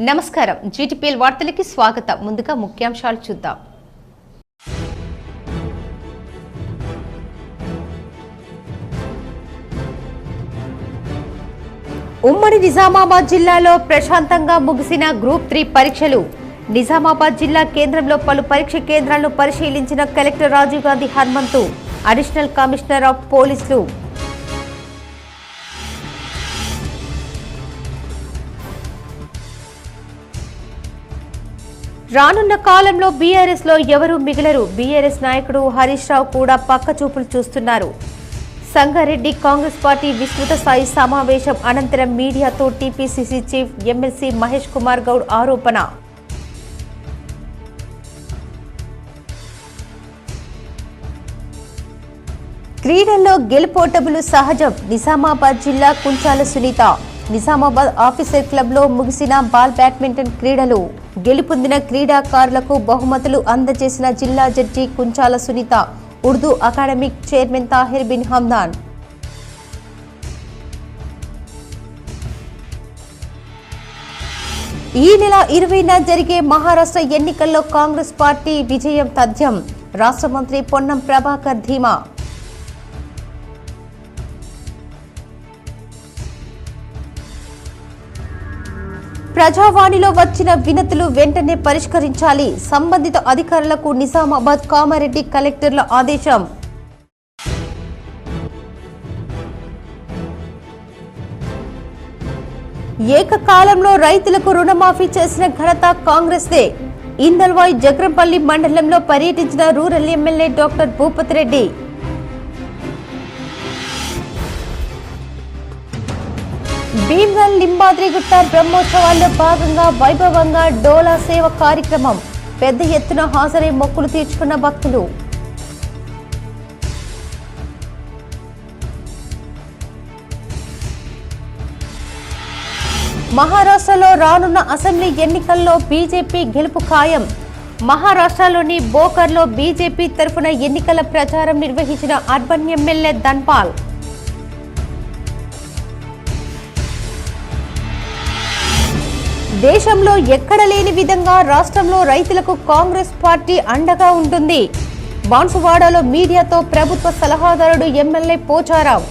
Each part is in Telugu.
నమస్కారం జీటీపీఎల్ వార్తలకి స్వాగతం. ముందుగా ముఖ్యాంశాలు చూద్దాం. ఉమ్మడి నిజామాబాద్ జిల్లాలో ప్రశాంతంగా ముగిసిన గ్రూప్ 3 పరీక్షలు. నిజామాబాద్ జిల్లా కేంద్రంలో పలు పరీక్ష కేంద్రాలను పరిశీలించిన collector Rajiv Gandhi Hanumanthu, additional commissioner of పోలీసులు. రానున్న కాలంలో బీఆర్ఎస్ లో ఎవరూ మిగలరు. బీఆర్ఎస్ నాయకుడు హరీష్ రావు కూడా పక్క చూపులు చూస్తున్నారు. సంగారెడ్డి కాంగ్రెస్ పార్టీ విస్తృత స్థాయి సమావేశం అనంతరం మీడియాతో TPCC chief MLC Mahesh Kumar Goud ఆరోపణ. క్రీడల్లో గెలుపోటములు సహజం. నిజామాబాద్ జిల్లా కుంచాల సునీత. నిజామాబాద్ ఆఫీసర్ క్లబ్ లో ముగిసిన బాల్ బ్యాడ్మింటన్ క్రీడలు. గెలుపొందిన క్రీడాకారులకు బహుమతులు అందజేసిన జిల్లా judge Kunchala Sunitha, Urdu academic chairman Tahir bin Hamdan. ఈ నెల 20న జరిగే మహారాష్ట్ర ఎన్నికల్లో కాంగ్రెస్ పార్టీ విజయం తథ్యం. రాష్ట్ర మంత్రి పొన్నం ప్రభాకర్ ధీమా. ప్రజావాణిలో వచ్చిన వినతులు వెంటనే పరిష్కరించాలి. సంబంధిత అధికారులకు నిజామాబాద్ కామారెడ్డి కలెక్టర్ల ఆదేశం. ఏకకాలంలో రైతులకు రుణమాఫీ చేసిన ఘనత కాంగ్రెస్దే. ఇందల్వాయి జగ్రంపల్లి మండలంలో పర్యటించిన rural MLA doctor Bhupathi Reddy. Bheemgal Limbadrigutta బ్రహ్మోత్సవాల్లో భాగంగా వైభవంగా డోలా సేవ కార్యక్రమం. పెద్ద ఎత్తున హాజరై మొక్కులు తీర్చుకున్న భక్తులు. మహారాష్ట్రలో రానున్న అసెంబ్లీ ఎన్నికల్లో బీజేపీ గెలుపు ఖాయం. మహారాష్ట్రలోని బోకర్లో బీజేపీ తరఫున ఎన్నికల ప్రచారం నిర్వహించిన అర్బన్ ఎమ్మెల్యే ధన్పాల్. దేశంలో ఎక్కడ లేని విధంగా రాష్ట్రంలో రైతులకు కాంగ్రెస్ పార్టీ అండగా ఉంటుంది. బాన్సువాడలో మీడియాతో ప్రభుత్వ సలహాదారుడు ఎమ్మెల్యే పోచారావు.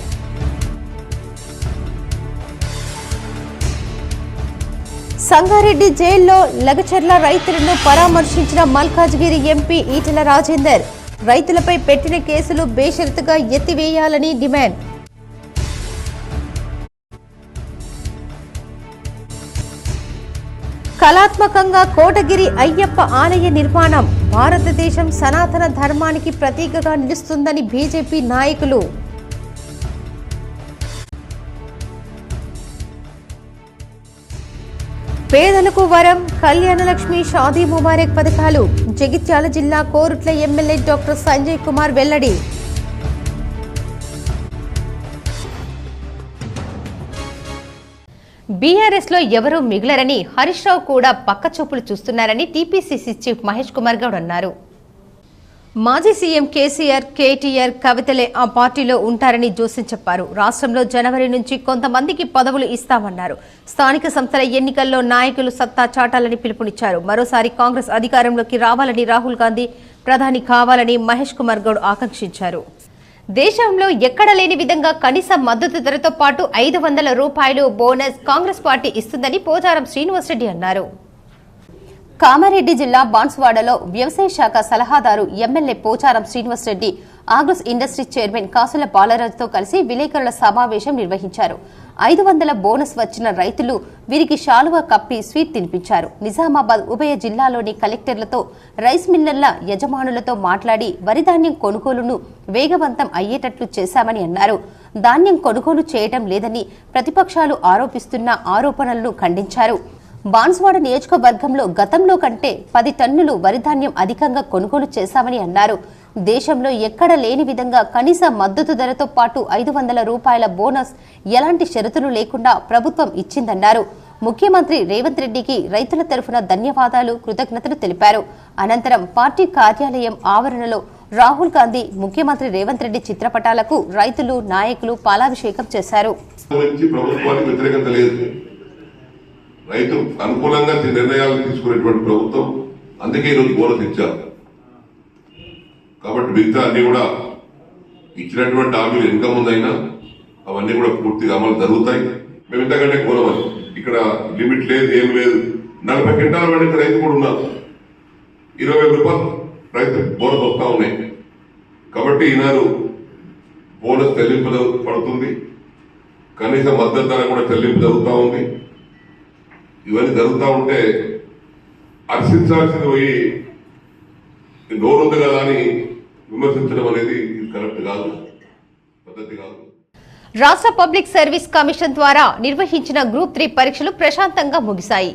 సంగారెడ్డి జైల్లో లగచర్ల రైతులను పరామర్శించిన మల్కాజ్గిరి ఎంపీ ఈటెల రాజేందర్. రైతులపై పెట్టిన కేసులు బేషరతుగా ఎత్తివేయాలని డిమాండ్. కళాత్మకంగా కోటగిరి అయ్యప్ప ఆలయ నిర్మాణం. భారతదేశం సనాతన ధర్మానికి ప్రతీకగా నిలుస్తుందని బీజేపీ నాయకులు. పేదలకు వరం, కళ్యాణలక్ష్మి, షాదీ ముబారక్ పథకాలు. జగిత్యాల జిల్లా కోరుట్ల ఎమ్మెల్యే డాక్టర్ సంజయ్ కుమార్ వెల్లడి. బీఆర్ఎస్ లో ఎవరూ మిగిలరని, హరీష్ రావు కూడా పక్క చూపులు చూస్తున్నారని టీపీసీసీ చీఫ్ మహేష్ కుమార్ గౌడ్ అన్నారు. మాజీ సీఎం కేసీఆర్, కేటీఆర్, కవితలే ఆ పార్టీలో ఉంటారని జోస్యం చెప్పారు. రాష్ట్రంలో జనవరి నుంచి కొంతమందికి పదవులు ఇస్తామన్నారు. స్థానిక సంస్థల ఎన్నికల్లో నాయకులు సత్తా చాటాలని పిలుపునిచ్చారు. మరోసారి కాంగ్రెస్ అధికారంలోకి రావాలని రాహుల్ గాంధీ ప్రధాని కావాలని మహేష్ కుమార్ గౌడ్ ఆకాంక్షించారు. దేశంలో ఎక్కడ లేని విధంగా కనీస మద్దతు ధరతో పాటు 500 రూపాయలు బోనస్ కాంగ్రెస్ పార్టీ ఇస్తుందని పోచారం శ్రీనివాసరెడ్డి అన్నారు. కామారెడ్డి జిల్లా బాన్సువాడలో వ్యవసాయ శాఖ సలహాదారు MLA Pocharam Srinivasa Reddy Agros industry chairman Kasula బాలరాజుతో కలిసి విలేకరుల సమావేశం నిర్వహించారు. 500 బోనస్ వచ్చిన రైతులు వీరికి శాలువా కప్పి స్వీట్ తినిపించారు. నిజామాబాద్ ఉభయ జిల్లాలోని కలెక్టర్లతో, రైస్ మిల్లర్ల యజమానులతో మాట్లాడి వరిధాన్యం కొనుగోలును వేగవంతం అయ్యేటట్లు చేశామని అన్నారు. ధాన్యం కొనుగోలు చేయడం లేదని ప్రతిపక్షాలు ఆరోపిస్తున్న ఆరోపణలను ఖండించారు. బాన్సువాడ నియోజకవర్గంలో గతంలో కంటే 10 టన్నులు వరిధాన్యం అధికంగా కొనుగోలు చేశామని అన్నారు. దేశంలో ఎక్కడ లేని విధంగా కనీస మద్దతు ధరతో పాటు 500 రూపాయల బోనస్ ఎలాంటి షరతులు లేకుండా ప్రభుత్వం ఇచ్చిందన్నారు. ముఖ్యమంత్రి రేవంత్ రెడ్డికి రైతుల తరఫున ధన్యవాదాలు, కృతజ్ఞతలు తెలిపారు. అనంతరం పార్టీ కార్యాలయం ఆవరణలో రాహుల్ గాంధీ, ముఖ్యమంత్రి రేవంత్ రెడ్డి చిత్రపటాలకు రైతులు, నాయకులు పాలాభిషేకం చేశారు. రైతు అనుకూలంగా నిర్ణయాలు తీసుకునేటువంటి ప్రభుత్వం. అందుకే ఈరోజు బోనస్ ఇచ్చారు. కాబట్టి మిగతా అన్ని కూడా ఇచ్చినటువంటి హామీలు ఇంకా ముందైనా అవన్నీ కూడా పూర్తిగా అమలు జరుగుతాయి. మేము ఇంతకంటే కోరమని ఇక్కడ లిమిట్ లేదు, ఏమి లేదు. 40 క్వింటాల పండించే రైతు కూడా ఉన్నారు. 20,000 రూపాయలు రైతు బోనస్ వస్తూ ఉన్నాయి. కాబట్టి ఈనాడు బోనస్ చెల్లింపు పడుతుంది. కనీస మద్దతు ధర కూడా చెల్లింపు జరుగుతూ ఉంది. ఇవన్నీ జరుగుతూ ఉంటే హర్షించాల్సింది పోయి నోరుంది కదా అని విమర్శించడం అనేది కరెక్ట్ కాదు, పద్ధతి కాదు. రాష్ట్ర పబ్లిక్ సర్వీస్ కమిషన్ ద్వారా నిర్వహించిన గ్రూప్ 3 పరీక్షలు ప్రశాంతంగా ముగిశాయి.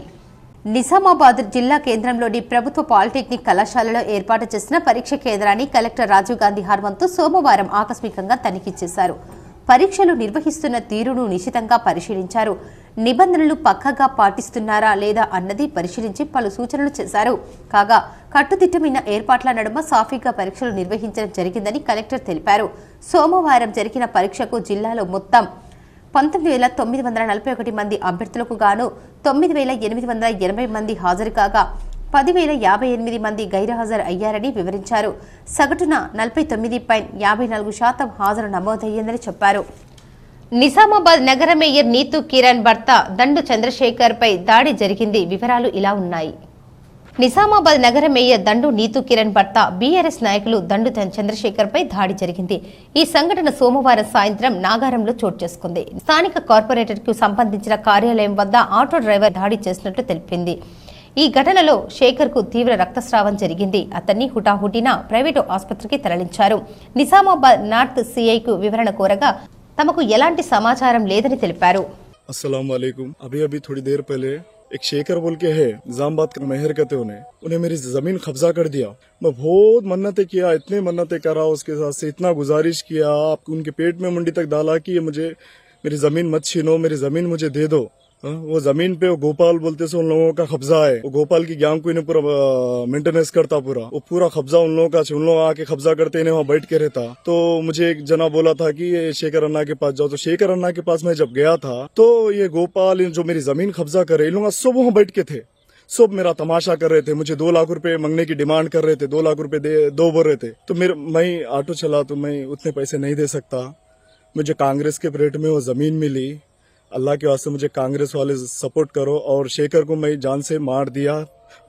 నిజామాబాద్ జిల్లా కేంద్రంలోని ప్రభుత్వ పాలిటెక్నిక్ కళాశాలలో ఏర్పాటు చేసిన పరీక్ష కేంద్రాన్ని కలెక్టర్ రాజీవ్ గాంధీ హనుమంతు సోమవారం ఆకస్మికంగా తనిఖీ చేశారు. పరీక్షలు నిర్వహిస్తున్న తీరును నిశితంగా పరిశీలించారు. నిబంధనలు పక్కగా పాటిస్తున్నారా లేదా అన్నది పరిశీలించి పలు సూచనలు చేశారు. కాగా కట్టుదిట్టమైన ఏర్పాట్ల నడుమ సాఫీగా పరీక్షలు నిర్వహించడం జరిగిందని కలెక్టర్ తెలిపారు. సోమవారం జరిగిన పరీక్షకు జిల్లాలో మొత్తం 19,941 మంది అభ్యర్థులకు గాను 9,880 మంది హాజరు కాగా 10,058 మంది గైర్హాజరు అయ్యారని వివరించారు. సగటున 49.54% హాజరు నమోదయ్యిందని చెప్పారు. నిజామాబాద్ నగర మేయర్ నీతూ కిరణ్ భర్త దండు చంద్రశేఖర్ పై దాడి జరిగింది. వివరాలు ఇలా ఉన్నాయి. నిజామాబాద్ నగర మేయర్ దండు నీతూ కిరణ్ భర్త బీఆర్ఎస్ నాయకులు దండు చంద్రశేఖర్ పై దాడి జరిగింది. ఈ సంఘటన సోమవారం సాయంత్రం నాగారంలో చోటు చేసుకుంది. స్థానిక కార్పొరేటర్ కు సంబంధించిన కార్యాలయం వద్ద ఆటో డ్రైవర్ దాడి చేసినట్లు తెలిపింది. ఈ ఘటనలో శేఖర్ కు తీవ్ర రక్తస్రావం జరిగింది. అతన్ని హుటాహుటిన ప్రైవేటు ఆసుపత్రికి తరలించారు. నిజామాబాద్ నార్త్ సిఐకు వివరణ కోరగా తమకు ఎలాంటి సమాచారం లేదని తెలిపారు. अस्सलाम वालेकुम। अभी थोड़ी देर पहले एक शेखर बोल के है निजामाबाद का मेहर कहते उन्हें मेरी जमीन कब्जा कर दिया। मैं बहुत मन्नतें किया, इतने मन्नतें करा, उसके साथ से इतना गुजारिश किया, आप उनके पेट में मुंडी तक डाला कि मुझे मेरी जमीन मत छीनो, मेरी जमीन मुझे दे दो। वो जमीन पे वो गोपाल बोलते से उन लोगों का कब्जा है। वो गोपाल की गैंग को इन्हें पूरा मेंटेनेंस करता, वो पूरा कब्जा उन लोगों का, उन लोग आके कब्जा करते, इन्हें वहाँ बैठ के रहता। तो मुझे एक जना बोला था कि शेखर अन्ना के पास जाओ। तो शेखर अन्ना के पास मैं जब गया था तो ये गोपाल जो मेरी जमीन कब्जा कर रहे, इन लोग सब वहाँ बैठ के थे, सब मेरा तमाशा कर रहे थे। मुझे 2 लाख रुपए मांगने की डिमांड कर रहे थे, 2 लाख रुपए दो बोल रहे थे। तो मैं ऑटो चला तो मैं उतने पैसे नहीं दे सकता। मुझे कांग्रेस के परेड में वो जमीन मिली। अल्लाह के वास्ते मुझे कांग्रेस वाले सपोर्ट करो। और शेखर को मैं जान से मार दिया।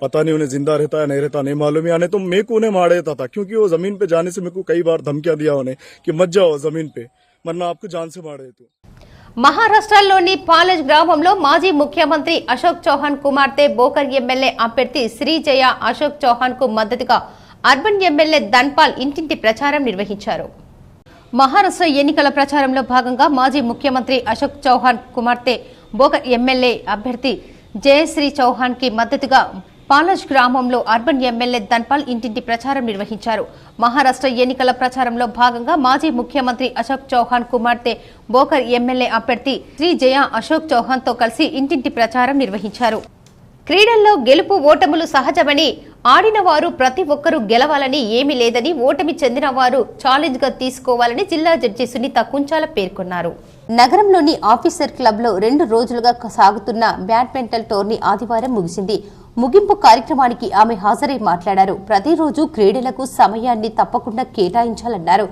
पता नहीं उन्हें जिंदा रहता है नहीं रहता नहीं मालूम। यानी तो मैं को उन्हें मार देता था, क्योंकि वो जमीन पे जाने से मेरे को कई बार धमकियां दिया उन्हें कि मत जाओ जमीन पे, वरना आपको जान से मार देता। మహారాష్ట్రలోని పాలజ్ గ్రామంలో మాజీ ముఖ్యమంత్రి అశోక్ చౌహాన్ కుమార్తె బోకర్ ఎమ్మెల్యే అభ్యర్థి శ్రీజయ అశోక్ చౌహాన్ కు మద్దతుగా అర్బన్ ఎమ్మెల్యే ధన్పాల్ ఇంటింటి ప్రచారం నిర్వహించారు. మహారాష్ట్ర ఎన్నికల ప్రచారంలో భాగంగా మాజీ ముఖ్యమంత్రి అశోక్ చౌహాన్ కుమార్తె బోకర్ ఎమ్మెల్యే అభ్యర్థి జయశ్రీ చౌహాన్ కి మద్దతుగా పాలజ్ గ్రామంలో అర్బన్ ఎమ్మెల్యే ధన్పాల్ ఇంటింటి ప్రచారం నిర్వహించారు. మహారాష్ట్ర ఎన్నికల ప్రచారంలో భాగంగా మాజీ ముఖ్యమంత్రి అశోక్ చౌహాన్ కుమార్తె బోకర్ ఎమ్మెల్యే అభ్యర్థి శ్రీజయ అశోక్ చౌహాన్ తో కలిసి ఇంటింటి ప్రచారం నిర్వహించారు. క్రీడల్లో గెలుపు ఓటములు సహజమని, ఆడిన వారు ప్రతి ఒక్కరూ గెలవాలని ఏమీ లేదని, ఓటమి చెందిన వారు ఛాలెంజ్ గా తీసుకోవాలని జిల్లా జడ్జి సునీత కుంచాల పేర్కొన్నారు. నగరంలోని ఆఫీసర్ క్లబ్ లో 2 రోజులుగా సాగుతున్న బ్యాడ్మింటన్ టోర్నీ ఆదివారం ముగిసింది. ముగింపు కార్యక్రమానికి ఆమె హాజరై మాట్లాడారు. ప్రతిరోజు క్రీడలకు సమయాన్ని తప్పకుండా కేటాయించాలన్నారు.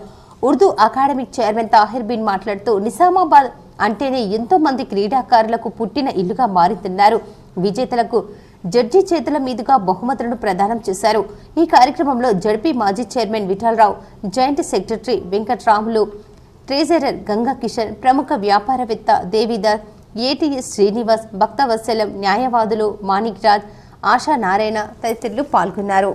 ఉర్దూ అకాడమిక్ చైర్మన్ తాహిర్ బిన్ మాట్లాడుతూ నిజామాబాద్ అంటేనే ఎంతో మంది క్రీడాకారులకు పుట్టిన ఇల్లుగా మారిందన్నారు. విజేతలకు జడ్జి చేతుల మీదుగా బహుమతులను ప్రదానం చేశారు. ఈ కార్యక్రమంలో జడ్పీ మాజీ chairman Vithal Rao, joint secretary Venkatramulu, treasurer Ganga Kishan, ప్రముఖ వ్యాపారవేత్త దేవిదాస్, ఏటీఎస్ శ్రీనివాస్, భక్తవత్సలం, న్యాయవాదులు మాణిక్ రాజ్, ఆశా నారాయణ తదితరులు పాల్గొన్నారు.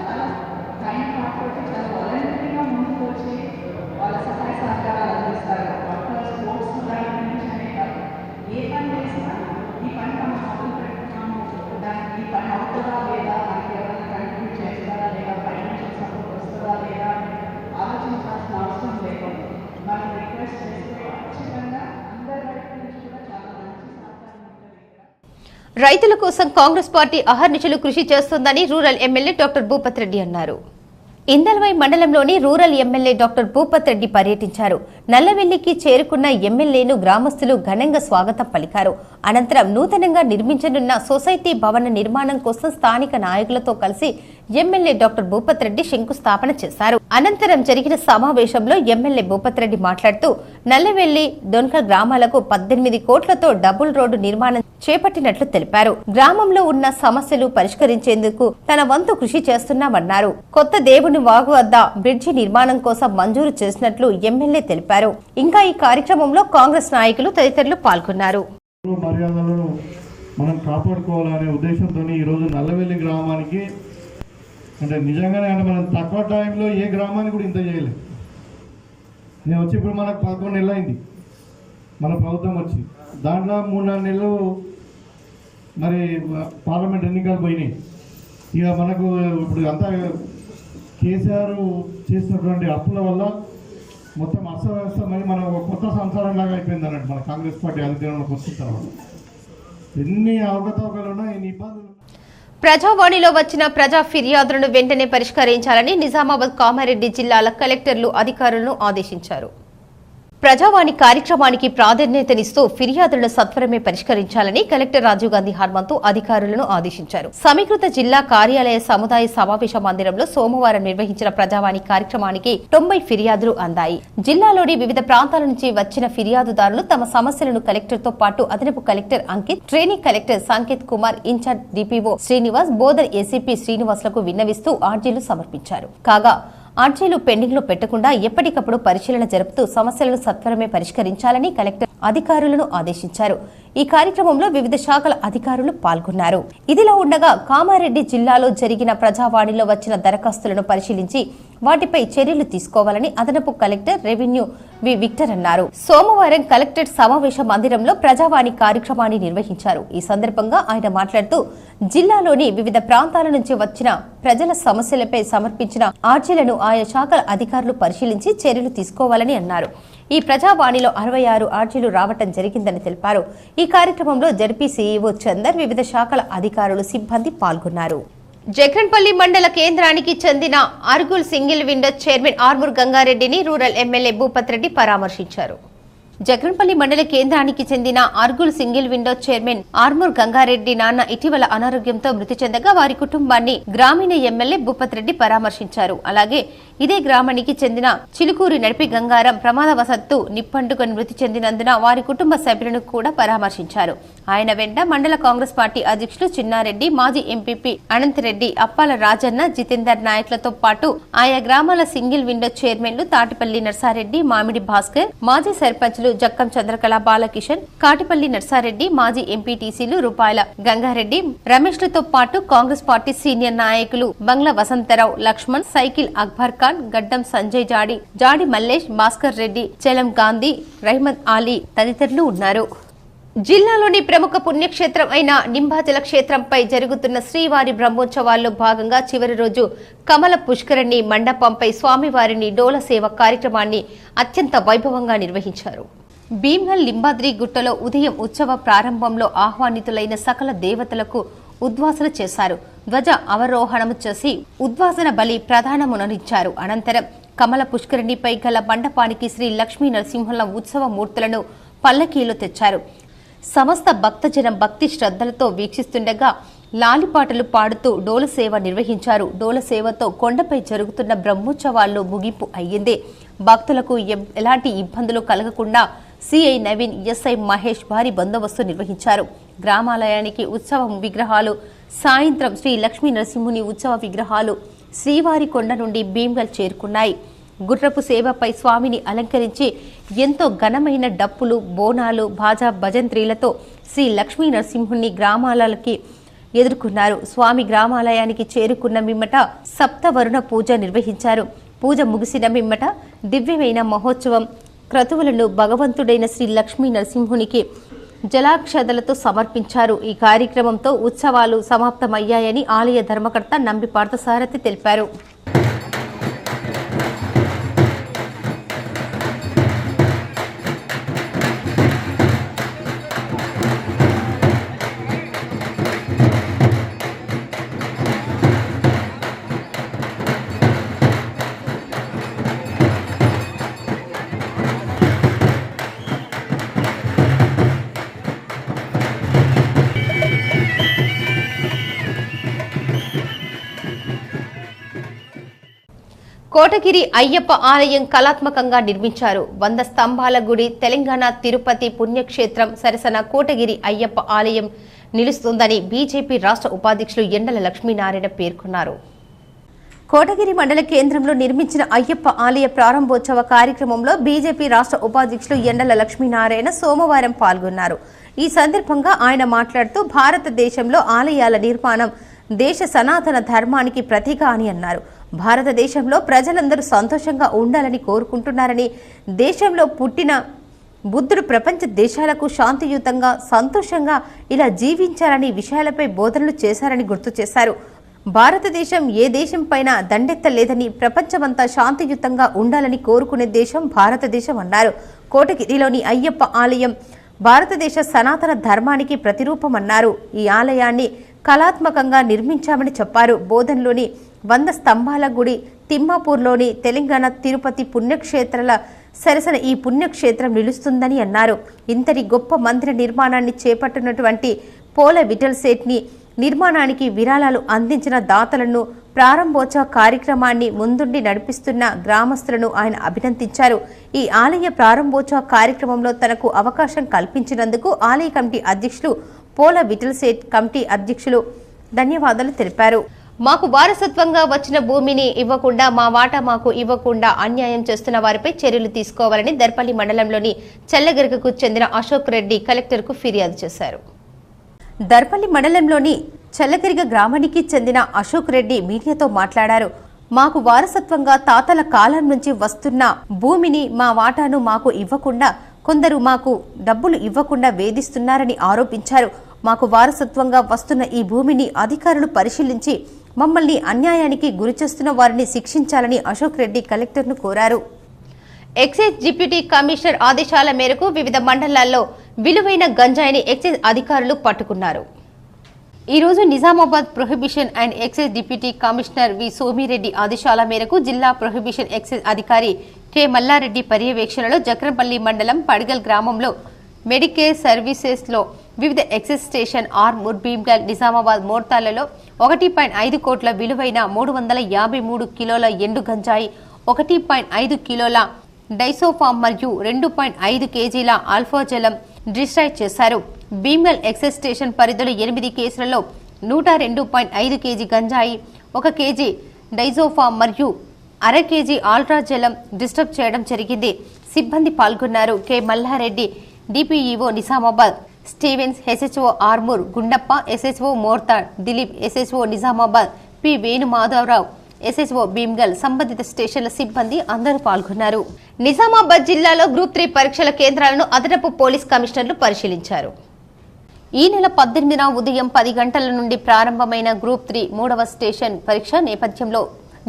చాలా కైండ్ హార్ట్ తోటి చాలా వాలంటరీగా రైతుల కోసం కాంగ్రెస్ పార్టీ అహర్నిశలు కృషి చేస్తోందని rural MLA doctor Bhupath Reddy అన్నారు. ఇందల్వై మండలంలోని rural MLA doctor Bhupath Reddy పర్యటించారు. నల్లవెల్లికి చేరుకున్న ఎమ్మెల్యేను గ్రామస్తులు ఘనంగా స్వాగతం పలికారు. అనంతరం నూతనంగా నిర్మించనున్న సొసైటీ భవన నిర్మాణం కోసం స్థానిక నాయకులతో కలిసి ఎమ్మెల్యే డాక్టర్ భూపత్ రెడ్డి శంకుస్థాపన చేశారు. అనంతరం జరిగిన సమావేశంలో ఎమ్మెల్యే భూపత్ రెడ్డి మాట్లాడుతూ నల్లవెల్లి డొన్క గ్రామాలకు 18 కోట్లతో డబుల్ రోడ్డు నిర్మాణం చేపట్టినట్లు తెలిపారు. గ్రామంలో ఉన్న సమస్యలు పరిష్కరించేందుకు తన వంతు కృషి చేస్తున్నామన్నారు. కొత్త దేవుని వాగు వద్ద బ్రిడ్జి నిర్మాణం కోసం మంజూరు చేసినట్లు ఎమ్మెల్యే తెలిపారు. ఇంకా ఈ కార్యక్రమంలో కాంగ్రెస్ నాయకులు తదితరులు పాల్గొన్నారు. మర్యాదలను మనం కాపాడుకోవాలనే ఉద్దేశంతో ఈరోజు నల్లవెల్లి గ్రామానికి అంటే నిజంగానే అంటే మనం తక్కువ టైంలో ఏ గ్రామానికి కూడా ఇంత చేయలేదు. నేను వచ్చి ఇప్పుడు మనకు 11 నెలలు అయింది మన ప్రభుత్వం వచ్చి. దాంట్లో 3-4 నెలలు మరి పార్లమెంట్ ఎన్నికలు పోయినాయి. ఇక మనకు ఇప్పుడు అంతా కేసీఆర్ చేసినటువంటి అప్పుల వల్ల మొత్తం అస్తవ్యవస్థ మరి మన కొత్త సంసారం లాగా అయిపోయింది అన్నట్టు. మన కాంగ్రెస్ పార్టీ అధికారంలోకి వచ్చిన తర్వాత ఎన్ని అవకతవకలు ఉన్నా ఎన్ని ఇబ్బందులు. ప్రజావాణిలో వచ్చిన ప్రజా ఫిర్యాదులను వెంటనే పరిష్కరించాలని నిజామాబాద్ కామారెడ్డి జిల్లాల కలెక్టర్లు అధికారులను ఆదేశించారు. ప్రజావాణి కార్యక్రమానికి ప్రాధాన్యతనిస్తూ ఫిర్యాదులను సత్వరమే పరిష్కరించాలని కలెక్టర్ రాజీవ్ గాంధీ హనుమంతు అధికారులను ఆదేశించారు. సమీకృత జిల్లా కార్యాలయ సముదాయ సమావేశ మందిరంలో సోమవారం నిర్వహించిన ప్రజావాణి కార్యక్రమానికి 90 ఫిర్యాదులు అందాయి. జిల్లాలోని వివిధ ప్రాంతాల నుంచి వచ్చిన ఫిర్యాదుదారులు తమ సమస్యలను కలెక్టర్తో పాటు అదనపు collector Ankit, training collector Sanket Kumar, incharge DPO Srinivas, బోధర్ ఏసీపీ శ్రీనివాస్లకు విన్నవిస్తూ ఆర్జీలు సమర్పించారు. కాగా ఆర్జీలు పెండింగ్ లో పెట్టకుండా ఎప్పటికప్పుడు పరిశీలన జరుపుతూ సమస్యలను సత్వరమే పరిష్కరించాలని కలెక్టర్ అధికారులను ఆదేశించారు. ఈ కార్యక్రమంలో వివిధ శాఖల అధికారులు పాల్గొన్నారు. ఇదిలా ఉండగా కామారెడ్డి జిల్లాలో జరిగిన ప్రజావాణిలో వచ్చిన దరఖాస్తులను పరిశీలించి వాటిపై చర్యలు తీసుకోవాలని అదనపు కలెక్టర్ రెవెన్యూ వి విక్టర్ అన్నారు. సోమవారం కలెక్టరేట్ సమావేశ మందిరంలో ప్రజావాణి కార్యక్రమాన్ని నిర్వహించారు. ఈ సందర్భంగా ఆయన మాట్లాడుతూ జిల్లాలోని వివిధ ప్రాంతాల నుంచి వచ్చిన ప్రజల సమస్యలపై సమర్పించిన ఆర్జీలను ఆయా శాఖల అధికారులు పరిశీలించి చర్యలు తీసుకోవాలని అన్నారు. ఈ ప్రజావాణిలో 66 ఆర్జీలు రావటం జరిగిందని తెలిపారు. ఈ కార్యక్రమంలో జడ్పీ సీఈఓ చందర్, వివిధ శాఖల అధికారులు, సిబ్బంది పాల్గొన్నారు. జక్రన్పల్లి మండల కేంద్రానికి చెందిన Argul single window chairman Armoor గంగారెడ్డిని రూరల్ ఎమ్మెల్యే భూపత్ రెడ్డి పరామర్శించారు. జక్రన్పల్లి మండల కేంద్రానికి చెందిన Argul single window chairman Armoor Gangareddy నాన్న ఇటీవల అనారోగ్యంతో మృతి చెందగా వారి కుటుంబాన్ని గ్రామీణ ఎమ్మెల్యే భూపత్ రెడ్డి పరామర్శించారు. అలాగే ఇదే గ్రామానికి చెందిన చిలుకూరి నడిపి గంగారం ప్రమాదవశత్తు నిప్పంటుకొని మృతి చెందినందున వారి కుటుంబ సభ్యులను కూడా పరామర్శించారు. ఆయన వెంట మండల కాంగ్రెస్ పార్టీ అధ్యక్షులు చిన్నారెడ్డి, మాజీ ఎంపీపీ అనంతరెడ్డి, అప్పాల రాజన్న, జితేందర్ నాయకులతో పాటు ఆయా గ్రామాల సింగిల్ విండో చైర్మన్లు తాటిపల్లి నర్సారెడ్డి, మామిడి భాస్కర్, మాజీ సర్పంచ్లు జక్కం చంద్రకళ, బాలకిషన్, కాటిపల్లి నర్సారెడ్డి, మాజీ ఎంపీటీసీలు రూపాయల గంగారెడ్డి, రమేష్లతో పాటు కాంగ్రెస్ పార్టీ సీనియర్ నాయకులు బంగ్లా వసంతరావు, లక్ష్మణ్, సైకిల్ అక్బర్ ఖాన్, గడ్డం సంజయ్, జాడి మల్లేష్, భాస్కర్ రెడ్డి, చెలం గాంధీ, రహమద్ అలీ తదితరులు ఉన్నారు. జిల్లాలోని ప్రముఖ పుణ్యక్షేత్రం అయిన నింబాచల క్షేత్రంపై జరుగుతున్న శ్రీవారి బ్రహ్మోత్సవాల్లో భాగంగా చివరి రోజు కమల పుష్కరిణి మండపంపై స్వామివారిని డోల సేవ కార్యక్రమాన్ని అత్యంత వైభవంగా నిర్వహించారు. భీమ్గల్ లింబాద్రి గుట్టలో ఉదయం ఉత్సవ ప్రారంభంలో ఆహ్వానితులైన సకల దేవతలకు ఉద్వాసన చేశారు. ధ్వజ అవరోహణము చేసి ఉద్వాసన బలి ప్రధానమునరించారు. అనంతరం కమల పుష్కరిణిపై గల మండపానికి శ్రీ లక్ష్మీ నరసింహుల ఉత్సవ మూర్తులను పల్లకీలో తెచ్చారు. సమస్త భక్తజనం భక్తి శ్రద్ధలతో వీక్షిస్తుండగా లాలిపాటలు పాడుతూ డోల సేవ నిర్వహించారు. డోల సేవతో కొండపై జరుగుతున్న బ్రహ్మోత్సవాల్లో ముగింపు అయ్యింది. భక్తులకు ఎలాంటి ఇబ్బందులు కలగకుండా సిఐ నవీన్, ఎస్ఐ మహేష్ భారీ బందోబస్తు నిర్వహించారు. గ్రామాలయానికి ఉత్సవ విగ్రహాలు సాయంత్రం శ్రీ లక్ష్మీ నరసింహుని ఉత్సవ విగ్రహాలు శ్రీవారి కొండ నుండి భీమ్గల్ చేరుకున్నాయి. గుర్రపు సేవపై స్వామిని అలంకరించి ఎంతో ఘనమైన డప్పులు, బోనాలు, బాజా భజంత్రీలతో శ్రీ లక్ష్మీ నరసింహుని గ్రామాలకి ఎదుర్కొన్నారు. స్వామి గ్రామాలయానికి చేరుకున్న మిమ్మట సప్తవరుణ పూజ నిర్వహించారు. పూజ ముగిసిన మిమ్మట దివ్యమైన మహోత్సవం క్రతువులను భగవంతుడైన శ్రీ లక్ష్మీ నరసింహునికి జలాక్షదలతో సమర్పించారు. ఈ కార్యక్రమంతో ఉత్సవాలు సమాప్తమయ్యాయని ఆలయ ధర్మకర్త నంబి పార్థసారథి తెలిపారు. కోటగిరి అయ్యప్ప ఆలయం కళాత్మకంగా నిర్మించారు. 100 స్తంభాల గుడి తెలంగాణ తిరుపతి పుణ్యక్షేత్రం సరసన కోటగిరి అయ్యప్ప ఆలయం నిలుస్తుందని బీజేపీ రాష్ట్ర ఉపాధ్యక్షులు ఎండల లక్ష్మీనారాయణ పేర్కొన్నారు. కోటగిరి మండల కేంద్రంలో నిర్మించిన అయ్యప్ప ఆలయ ప్రారంభోత్సవ కార్యక్రమంలో బీజేపీ రాష్ట్ర ఉపాధ్యక్షులు ఎండల లక్ష్మీనారాయణ సోమవారం పాల్గొన్నారు. ఈ సందర్భంగా ఆయన మాట్లాడుతూ భారతదేశంలో ఆలయాల నిర్మాణం దేశ సనాతన ధర్మానికి ప్రతీక అని అన్నారు. భారతదేశంలో ప్రజలందరూ సంతోషంగా ఉండాలని కోరుకుంటున్నారని, దేశంలో పుట్టిన బుద్ధుడు ప్రపంచ దేశాలకు శాంతియుతంగా సంతోషంగా ఇలా జీవించాలని విషయాలపై బోధనలు చేశారని గుర్తు చేశారు. భారతదేశం ఏ దేశం పైన దండెత్తలేదని, ప్రపంచమంతా శాంతియుతంగా ఉండాలని కోరుకునే దేశం భారతదేశం అన్నారు. కోటగిరిలోని అయ్యప్ప ఆలయం భారతదేశ సనాతన ధర్మానికి ప్రతిరూపమన్నారు. ఈ ఆలయాన్ని కళాత్మకంగా నిర్మించామని చెప్పారు. బోధన్లోని 100 స్తంభాల గుడి, తిమ్మాపూర్లోని తెలంగాణ తిరుపతి పుణ్యక్షేత్రాల సరసన ఈ పుణ్యక్షేత్రం నిలుస్తుందని అన్నారు. ఇంతటి గొప్ప మందిర నిర్మాణాన్ని చేపట్టినటువంటి పోల విఠల్ సేట్ని, నిర్మాణానికి విరాళాలు అందించిన దాతలను, ప్రారంభోత్సవ కార్యక్రమాన్ని ముందుండి నడిపిస్తున్న గ్రామస్తులను ఆయన అభినందించారు. ఈ ఆలయ ప్రారంభోత్సవ కార్యక్రమంలో తనకు అవకాశం కల్పించినందుకు ఆలయ కమిటీ అధ్యక్షులు పోల విఠల్ సేట్, కమిటీ అధ్యక్షులు ధన్యవాదాలు తెలిపారు. మాకు వారసత్వంగా వచ్చిన భూమిని ఇవ్వకుండా, మా వాటా మాకు ఇవ్వకుండా అన్యాయం చేస్తున్న వారిపై చర్యలు తీసుకోవాలని దర్పల్లి మండలంలోని చెల్లగిరికకు చెందిన అశోక్ రెడ్డి కలెక్టర్కు ఫిర్యాదు చేశారు. దర్పల్లి మండలంలోని చెల్లగిరిగ గ్రామానికి చెందిన అశోక్ రెడ్డి మీడియాతో మాట్లాడారు. మాకు వారసత్వంగా తాతల కాలం నుంచి వస్తున్న భూమిని, మా వాటాను మాకు ఇవ్వకుండా కొందరు మాకు డబ్బులు ఇవ్వకుండా వేధిస్తున్నారని ఆరోపించారు. మాకు వారసత్వంగా వస్తున్న ఈ భూమిని అధికారులు పరిశీలించి మమ్మల్ని అన్యాయానికి గురిచేస్తున్న వారిని శిక్షించాలని అశోక్ రెడ్డి కలెక్టర్ను కోరారు. ఎక్సైజ్ డిప్యూటీ కమిషనర్ ఆదేశాల మేరకు వివిధ మండలాల్లో విలువైన గంజాయిని ఎక్సైజ్ అధికారులు పట్టుకున్నారు. ఈ రోజు Nizamabad prohibition and excise deputy commissioner V Somireddy ఆదేశాల మేరకు జిల్లా ప్రొహిబిషన్ ఎక్సైజ్ అధికారి కె మల్లారెడ్డి పర్యవేక్షణలో జక్రంపల్లి మండలం పడగల్ గ్రామంలో మెడికేర్ సర్వీసెస్ లో వివిధ ఎక్సైజ్ స్టేషన్ ఆర్మూర్, భీమ్గల్, నిజామాబాద్ మోర్తాలలో 1.5 కోట్ల విలువైన 353 కిలోల ఎండు గంజాయి, 1.5 కిలోల డైసోఫామ్ మరియు 2.5 కేజీల ఆల్ఫాజలం డిస్ట్రాయ్ చేశారు. భీమ్గల్ ఎక్సైజ్ స్టేషన్ పరిధిలో 8 కేసులలో 102.5 కేజీ గంజాయి, 1 కేజీ డైజోఫామ్ మరియు 1/2 కేజీ ఆల్ట్రాజలం డిస్టర్బ్ చేయడం జరిగింది. సిబ్బంది పాల్గొన్నారు. K Mallareddy, DPEO Nizamabad, Stevens, SHO Armoor, Gundappa, SHO Morthad, Dilip, SHO Nizamabad, P Venumadhavarao, SHO Bheemgal, సంబంధిత స్టేషన్ల సిబ్బంది అందరూ పాల్గొన్నారు. నిజామాబాద్ జిల్లాలో గ్రూప్ 3 పరీక్షల కేంద్రాలను అదనపు పోలీస్ కమిషనర్లు పరిశీలించారు. ఈ నెల 18న ఉదయం 10 గంటల నుండి ప్రారంభమైన గ్రూప్ 3 3వ స్టేషన్ పరీక్ష నేపథ్యంలో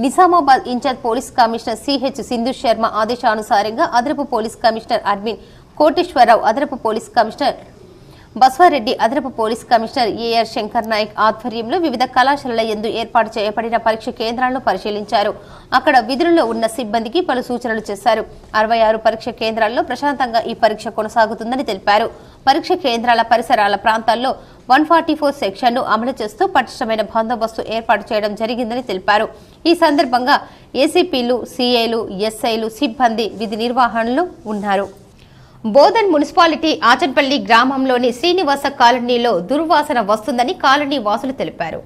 Nizamabad incharge police commissioner CH Sindhu Sharma ఆదేశానుసారంగా అదనపు పోలీస్ కమిషనర్ అడ్మిన్ కోటేశ్వరరావు, అదనపు పోలీస్ కమిషనర్ బస్వారెడ్డి, అదనపు police commissioner AR Shankar Nayak ఆధ్వర్యంలో వివిధ కళాశాలల యందు ఏర్పాటు చేయబడిన పరీక్ష కేంద్రాలను పరిశీలించారు. అక్కడ విధుల్లో ఉన్న సిబ్బందికి పలు సూచనలు చేశారు. 66 పరీక్ష కేంద్రాల్లో ప్రశాంతంగా ఈ పరీక్ష కొనసాగుతుందని తెలిపారు. పరీక్ష కేంద్రాల పరిసరాల ప్రాంతాల్లో 144 సెక్షన్ను అమలు చేస్తూ పటిష్టమైన బందోబస్తు ఏర్పాటు చేయడం జరిగిందని తెలిపారు. ఈ సందర్భంగా ఏసీపీలు, సీఐలు, ఎస్ఐలు సిబ్బంది విధి నిర్వహణలో ఉన్నారు. బోధన్ మున్సిపాలిటీ ఆచన్పల్లి గ్రామంలోని శ్రీనివాస కాలనీలో దుర్వాసన వస్తుందని కాలనీ వాసులు తెలిపారు.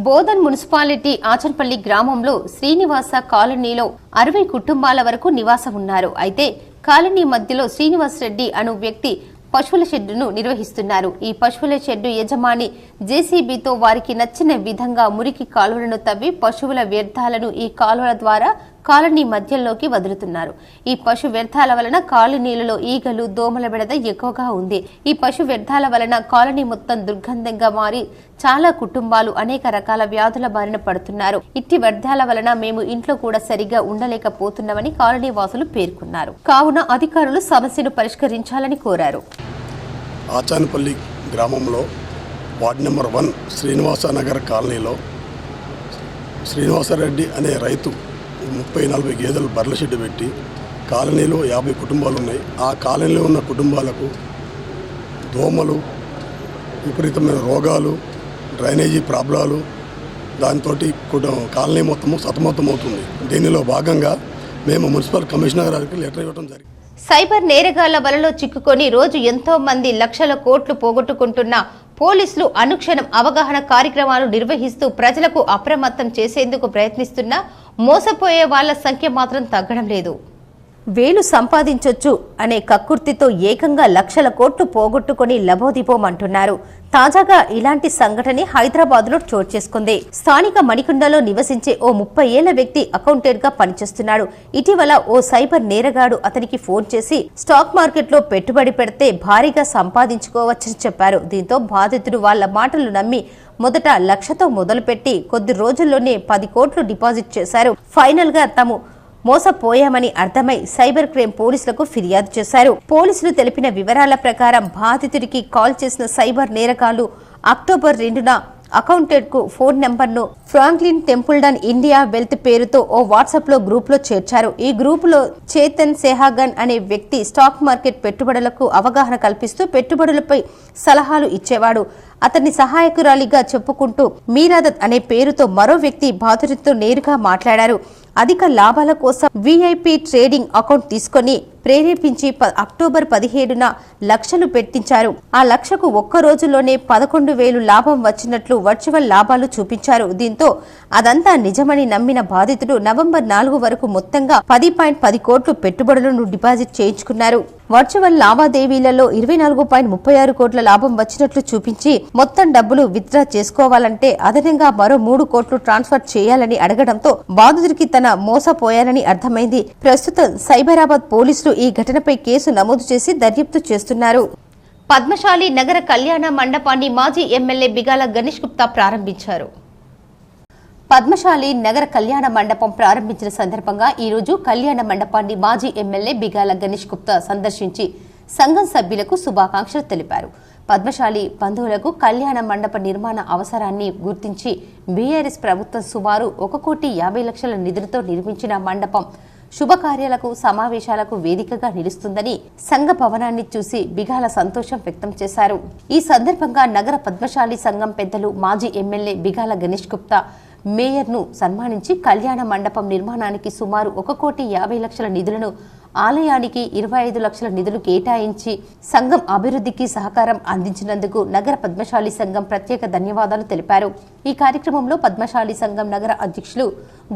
బోధన్ మున్సిపాలిటీ ఆచన్పల్లి గ్రామంలో శ్రీనివాస కాలనీలో 60 కుటుంబాల వరకు నివాసం ఉన్నారు. అయితే కాలనీ మధ్యలో శ్రీనివాస్ రెడ్డి అను వ్యక్తి పశువుల షెడ్డును నిర్వహిస్తున్నారు. ఈ పశువుల షెడ్డు యజమాని జేసీబీతో వారికి నచ్చిన విధంగా మురికి కాలువలను తవ్వి పశువుల వ్యర్థాలను ఈ కాలువల ద్వారా కాలనీ మధ్యలోకి వదులుతున్నారు. ఈ పశు వ్యర్థాల వలన కాలనీలలో ఈగలు, దోమల బెడద ఎక్కువగా ఉంది. ఈ పశు వ్యర్థాల వలన కాలనీ మొత్తం దుర్గంధంగా మారి చాలా కుటుంబాలు అనేక రకాల వ్యాధుల బారిన పడుతున్నారు. ఇట్టి వ్యర్థాల వలన మేము ఇంట్లో కూడా సరిగా ఉండలేకపోతున్నామని కాలనీ వాసులు పేర్కొన్నారు. కావున అధికారులు సమస్యను పరిష్కరించాలని కోరారు. ఆచానపల్లి గ్రామంలో వార్డు నెంబర్ 1 శ్రీనివాసనగర్ కాలనీలో శ్రీనివాసరెడ్డి అనే రైతు 30-40 గేదెలు బర్రెల షెడ్డు పెట్టి కాలనీలో 50 కుటుంబాలు ఉన్నాయి. ఆ కాలనీలో ఉన్న కుటుంబాలకు దోమలు, విపరీతమైన రోగాలు, డ్రైనేజీ ప్రాబ్లాలు, దాంతో కాలనీ మొత్తము సతమతమవుతుంది. దీనిలో భాగంగా మేము మున్సిపల్ కమిషనర్ గారికి లెటర్ ఇవ్వడం జరిగింది. సైబర్ నేరగాళ్ల వలలో చిక్కుకొని రోజు ఎంతో మంది లక్షల కోట్లు పోగొట్టుకుంటున్న పోలీసులు అనుక్షణం అవగాహన కార్యక్రమాలు నిర్వహిస్తూ ప్రజలకు అప్రమత్తం చేసేందుకు ప్రయత్నిస్తున్నా మోసపోయే వాళ్ల సంఖ్య మాత్రం తగ్గడం లేదు. వేలు సంపాదించొచ్చు అనే కక్కుర్తితో ఏకంగా లక్షల కోట్లు పోగొట్టుకుని లబోదిబోమంటున్నారు. తాజాగా ఇలాంటి సంఘటన హైదరాబాద్లో చోటు చేసుకుంది. స్థానిక మణికొండలో నివసించే ఓ 30 ఏళ్ల వ్యక్తి అకౌంటెంట్ గా పనిచేస్తున్నాడు. ఇటీవల ఓ సైబర్ నేరగాడు అతనికి ఫోన్ చేసి స్టాక్ మార్కెట్లో పెట్టుబడి పెడితే భారీగా సంపాదించుకోవచ్చని చెప్పారు. దీంతో బాధితుడు వాళ్ల మాటలు నమ్మి మొదట 1,00,000తో మొదలుపెట్టి కొద్ది రోజుల్లోనే 10 కోట్లు డిపాజిట్ చేశారు. ఫైనల్ గా తాము మోసపోయామని అర్థమై సైబర్ క్రైమ్ పోలీసులకు ఫిర్యాదు చేశారు. పోలీసులు తెలిపిన వివరాల ప్రకారం బాధితుడికి కాల్ చేసిన సైబర్ నేరగాళ్లు అక్టోబర్ 2న అకౌంటెంట్ కు ఫోన్ నెంబర్ను ఫ్రాంక్లిన్ టెంపుల్డన్ ఇండియా వెల్త్ పేరుతో ఓ వాట్సాప్ లో గ్రూప్ లో చేర్చారు. ఈ గ్రూప్ లో చేతన్ సెహాగన్ అనే వ్యక్తి స్టాక్ మార్కెట్ పెట్టుబడులకు అవగాహన కల్పిస్తూ పెట్టుబడులపై సలహాలు ఇచ్చేవాడు. అతన్ని సహాయకురాలిగా చెప్పుకుంటూ మీరాదత్ అనే పేరుతో మరో వ్యక్తి బాధితుడితో నేరుగా మాట్లాడారు. అధిక లాభాల కోసం విఐపి ట్రేడింగ్ అకౌంట్ తీసుకుని ప్రేరేపించి అక్టోబర్ 17న లక్షలు పెట్టించారు. ఆ లక్షకు ఒక్క రోజులోనే 11,000 లాభం వచ్చినట్లు వర్చువల్ లాభాలు చూపించారు. దీంతో అదంతా నిజమని నమ్మిన బాధితుడు నవంబర్ 4 వరకు మొత్తంగా 10.10 కోట్లు పెట్టుబడులను డిపాజిట్ చేయించుకున్నారు. వర్చువల్ లావాదేవీలలో 24.36 కోట్ల లాభం వచ్చినట్లు చూపించి మొత్తం డబ్బులు విత్డ్రా చేసుకోవాలంటే అదనంగా మరో 3 కోట్లు ట్రాన్స్ఫర్ చేయాలని అడగడంతో బాధితుడికి తన మోసపోయారని అర్థమైంది. ప్రస్తుతం సైబరాబాద్ పోలీసులు ఈ ఘటనపై కేసు నమోదు చేసి దర్యాప్తు చేస్తున్నారు. పద్మశాలి నగర కళ్యాణ మండపాన్ని మాజీ ఎమ్మెల్యే బిగాల గణేష్ గుప్తా ప్రారంభించారు. పద్మశాలి నగర కళ్యాణ మండపం ప్రారంభించిన సందర్భంగా ఈ రోజు కళ్యాణ మండపాన్ని మాజీ ఎమ్మెల్యే బిగాల గణేష్ గుప్తా సందర్శించి సంఘం సభ్యులకు శుభాకాంక్షలు తెలిపారు. పద్మశాలి బంధువులకు కళ్యాణ మండప నిర్మాణ అవసరాన్ని గుర్తించి బీఆర్ఎస్ ప్రభుత్వం సుమారు 1,50,00,000 నిధులతో నిర్మించిన మండపం శుభకార్యాలకు సమావేశాలకు వేదికగా నిలుస్తుందని సంఘ భవనాన్ని చూసి బిగాల సంతోషం వ్యక్తం చేశారు. ఈ సందర్భంగా నగర పద్మశాలి సంఘం పెద్దలు మాజీ ఎమ్మెల్యే బిగాల గణేష్ గుప్తా మేయర్ను సన్మానించి కళ్యాణ మండపం నిర్మాణానికి సుమారు 1,50,00,000 నిధులను ఆలయానికి 25 లక్షల నిధులు కేటాయించి సంఘం అభివృద్ధికి సహకారం అందించినందుకు నగర పద్మశాలి సంఘం ప్రత్యేక ధన్యవాదాలు తెలిపారు. ఈ కార్యక్రమంలో పద్మశాలి సంఘం నగర అధ్యక్షులు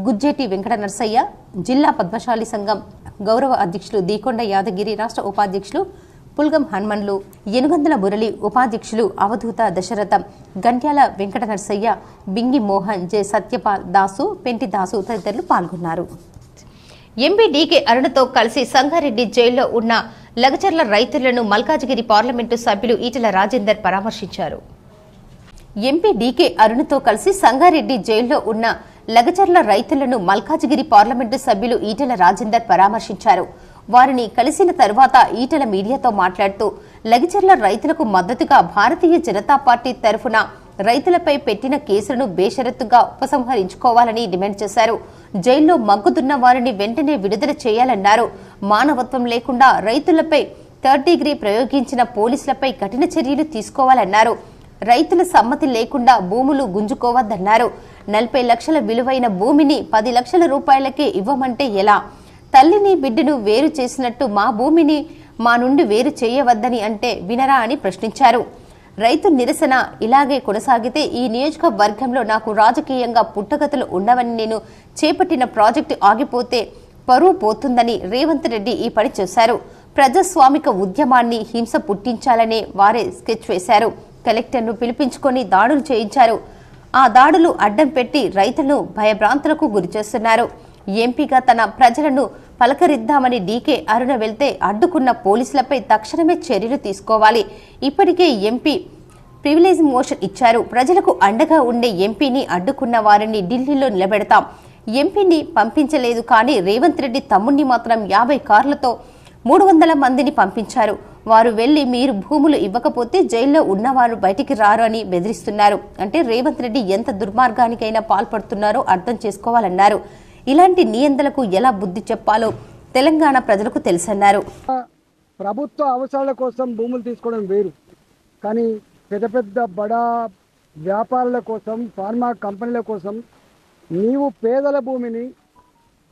గుజ్జేటి వెంకట నర్సయ్య, జిల్లా పద్మశాలి సంఘం గౌరవ అధ్యక్షులు దీకొండ యాదగిరి, రాష్ట్ర ఉపాధ్యక్షులు పుల్గం హనుమన్లు, ఎనుగందల మురళి, ఉపాధ్యక్షులు అవధూత దశరథం, గంట్యాల వెంకట నర్సయ్య, బింగి మోహన్, జె సత్యపాల్ దాసు, పెంటి దాసు తదితరులు పాల్గొన్నారు. ఎంపీ డీకే అరుణతో కలిసి సంగారెడ్డి జైల్లో ఉన్న లగచర్ల రైతులను మల్కాజిగిరి పార్లమెంటు సభ్యులు ఈటెల రాజేందర్ పరామర్శించారు. ఎంపీ డీకే అరుణతో కలిసి సంగారెడ్డి జైల్లో ఉన్న లగచర్ల రైతులను మల్కాజిగిరి పార్లమెంటు సభ్యులు ఈటెల రాజేందర్ పరామర్శించారు. వారిని కలిసిన తర్వాత ఈటెల మీడియాతో మాట్లాడుతూ లగచర్ల రైతులకు మద్దతుగా భారతీయ జనతా పార్టీ తరఫున రైతులపై పెట్టిన కేసులను బేషరతుగా ఉపసంహరించుకోవాలని డిమాండ్ చేశారు. జైల్లో మగ్గుతున్న వారిని వెంటనే విడుదల చేయాలన్నారు. మానవత్వం లేకుండా రైతులపై థర్డ్ డిగ్రీ ప్రయోగించిన పోలీసులపై కఠిన చర్యలు తీసుకోవాలన్నారు. రైతుల సమ్మతి లేకుండా భూములు గుంజుకోవద్దన్నారు. 40 లక్షల విలువైన భూమిని 10 లక్షల రూపాయలకే ఇవ్వమంటే ఎలా? తల్లిని బిడ్డను వేరు చేసినట్టు మా భూమిని మా నుండి వేరు చేయవద్దని అంటే వినరా అని ప్రశ్నించారు. రైతు నిరసన ఇలాగే కొనసాగితే ఈ నియోజకవర్గంలో నాకు రాజకీయంగా పుట్టగతులు ఉండవని, నేను చేపట్టిన ప్రాజెక్టు ఆగిపోతే పరువు పోతుందని రేవంత్ రెడ్డి ఈ పని చేశారు. ప్రజాస్వామిక ఉద్యమాన్ని హింస పుట్టించాలనే వారే స్కెచ్ వేశారు. కలెక్టర్ను పిలిపించుకొని దాడులు చేయించారు. ఆ దాడులు అడ్డం పెట్టి రైతులను భయభ్రాంతులకు గురిచేస్తున్నారు. ఎంపీగా తన ప్రజలను పలకరిద్దామని డీకే అరుణ వెళ్తే అడ్డుకున్న పోలీసులపై తక్షణమే చర్యలు తీసుకోవాలి. ఇప్పటికే ఎంపీ ప్రివిలేజ్ మోషన్ ఇచ్చారు. ప్రజలకు అండగా ఉండే ఎంపీని అడ్డుకున్న వారిని ఢిల్లీలో నిలబెడతాం. ఎంపీని పంపించలేదు కానీ రేవంత్ రెడ్డి తమ్ముణ్ణి మాత్రం 50 కార్లతో 300 మందిని పంపించారు. వారు వెళ్లి మీరు భూములు ఇవ్వకపోతే జైల్లో ఉన్నవారు బయటికి రారు అని బెదిరిస్తున్నారు. అంటే రేవంత్ రెడ్డి ఎంత దుర్మార్గానికైనా పాల్పడుతున్నారో అర్థం చేసుకోవాలన్నారు. ఇలాంటి నియంత్రణలకు ఎలా బుద్ధి చెప్పాలో తెలంగాణ ప్రజలకు తెలుసన్నారు. ప్రభుత్వ అవసరాల కోసం భూములు తీసుకోవడం వేరు, కానీ పెద్ద పెద్ద బడా వ్యాపారుల కోసం, ఫార్మా కంపెనీల కోసం నీవు పేదల భూమిని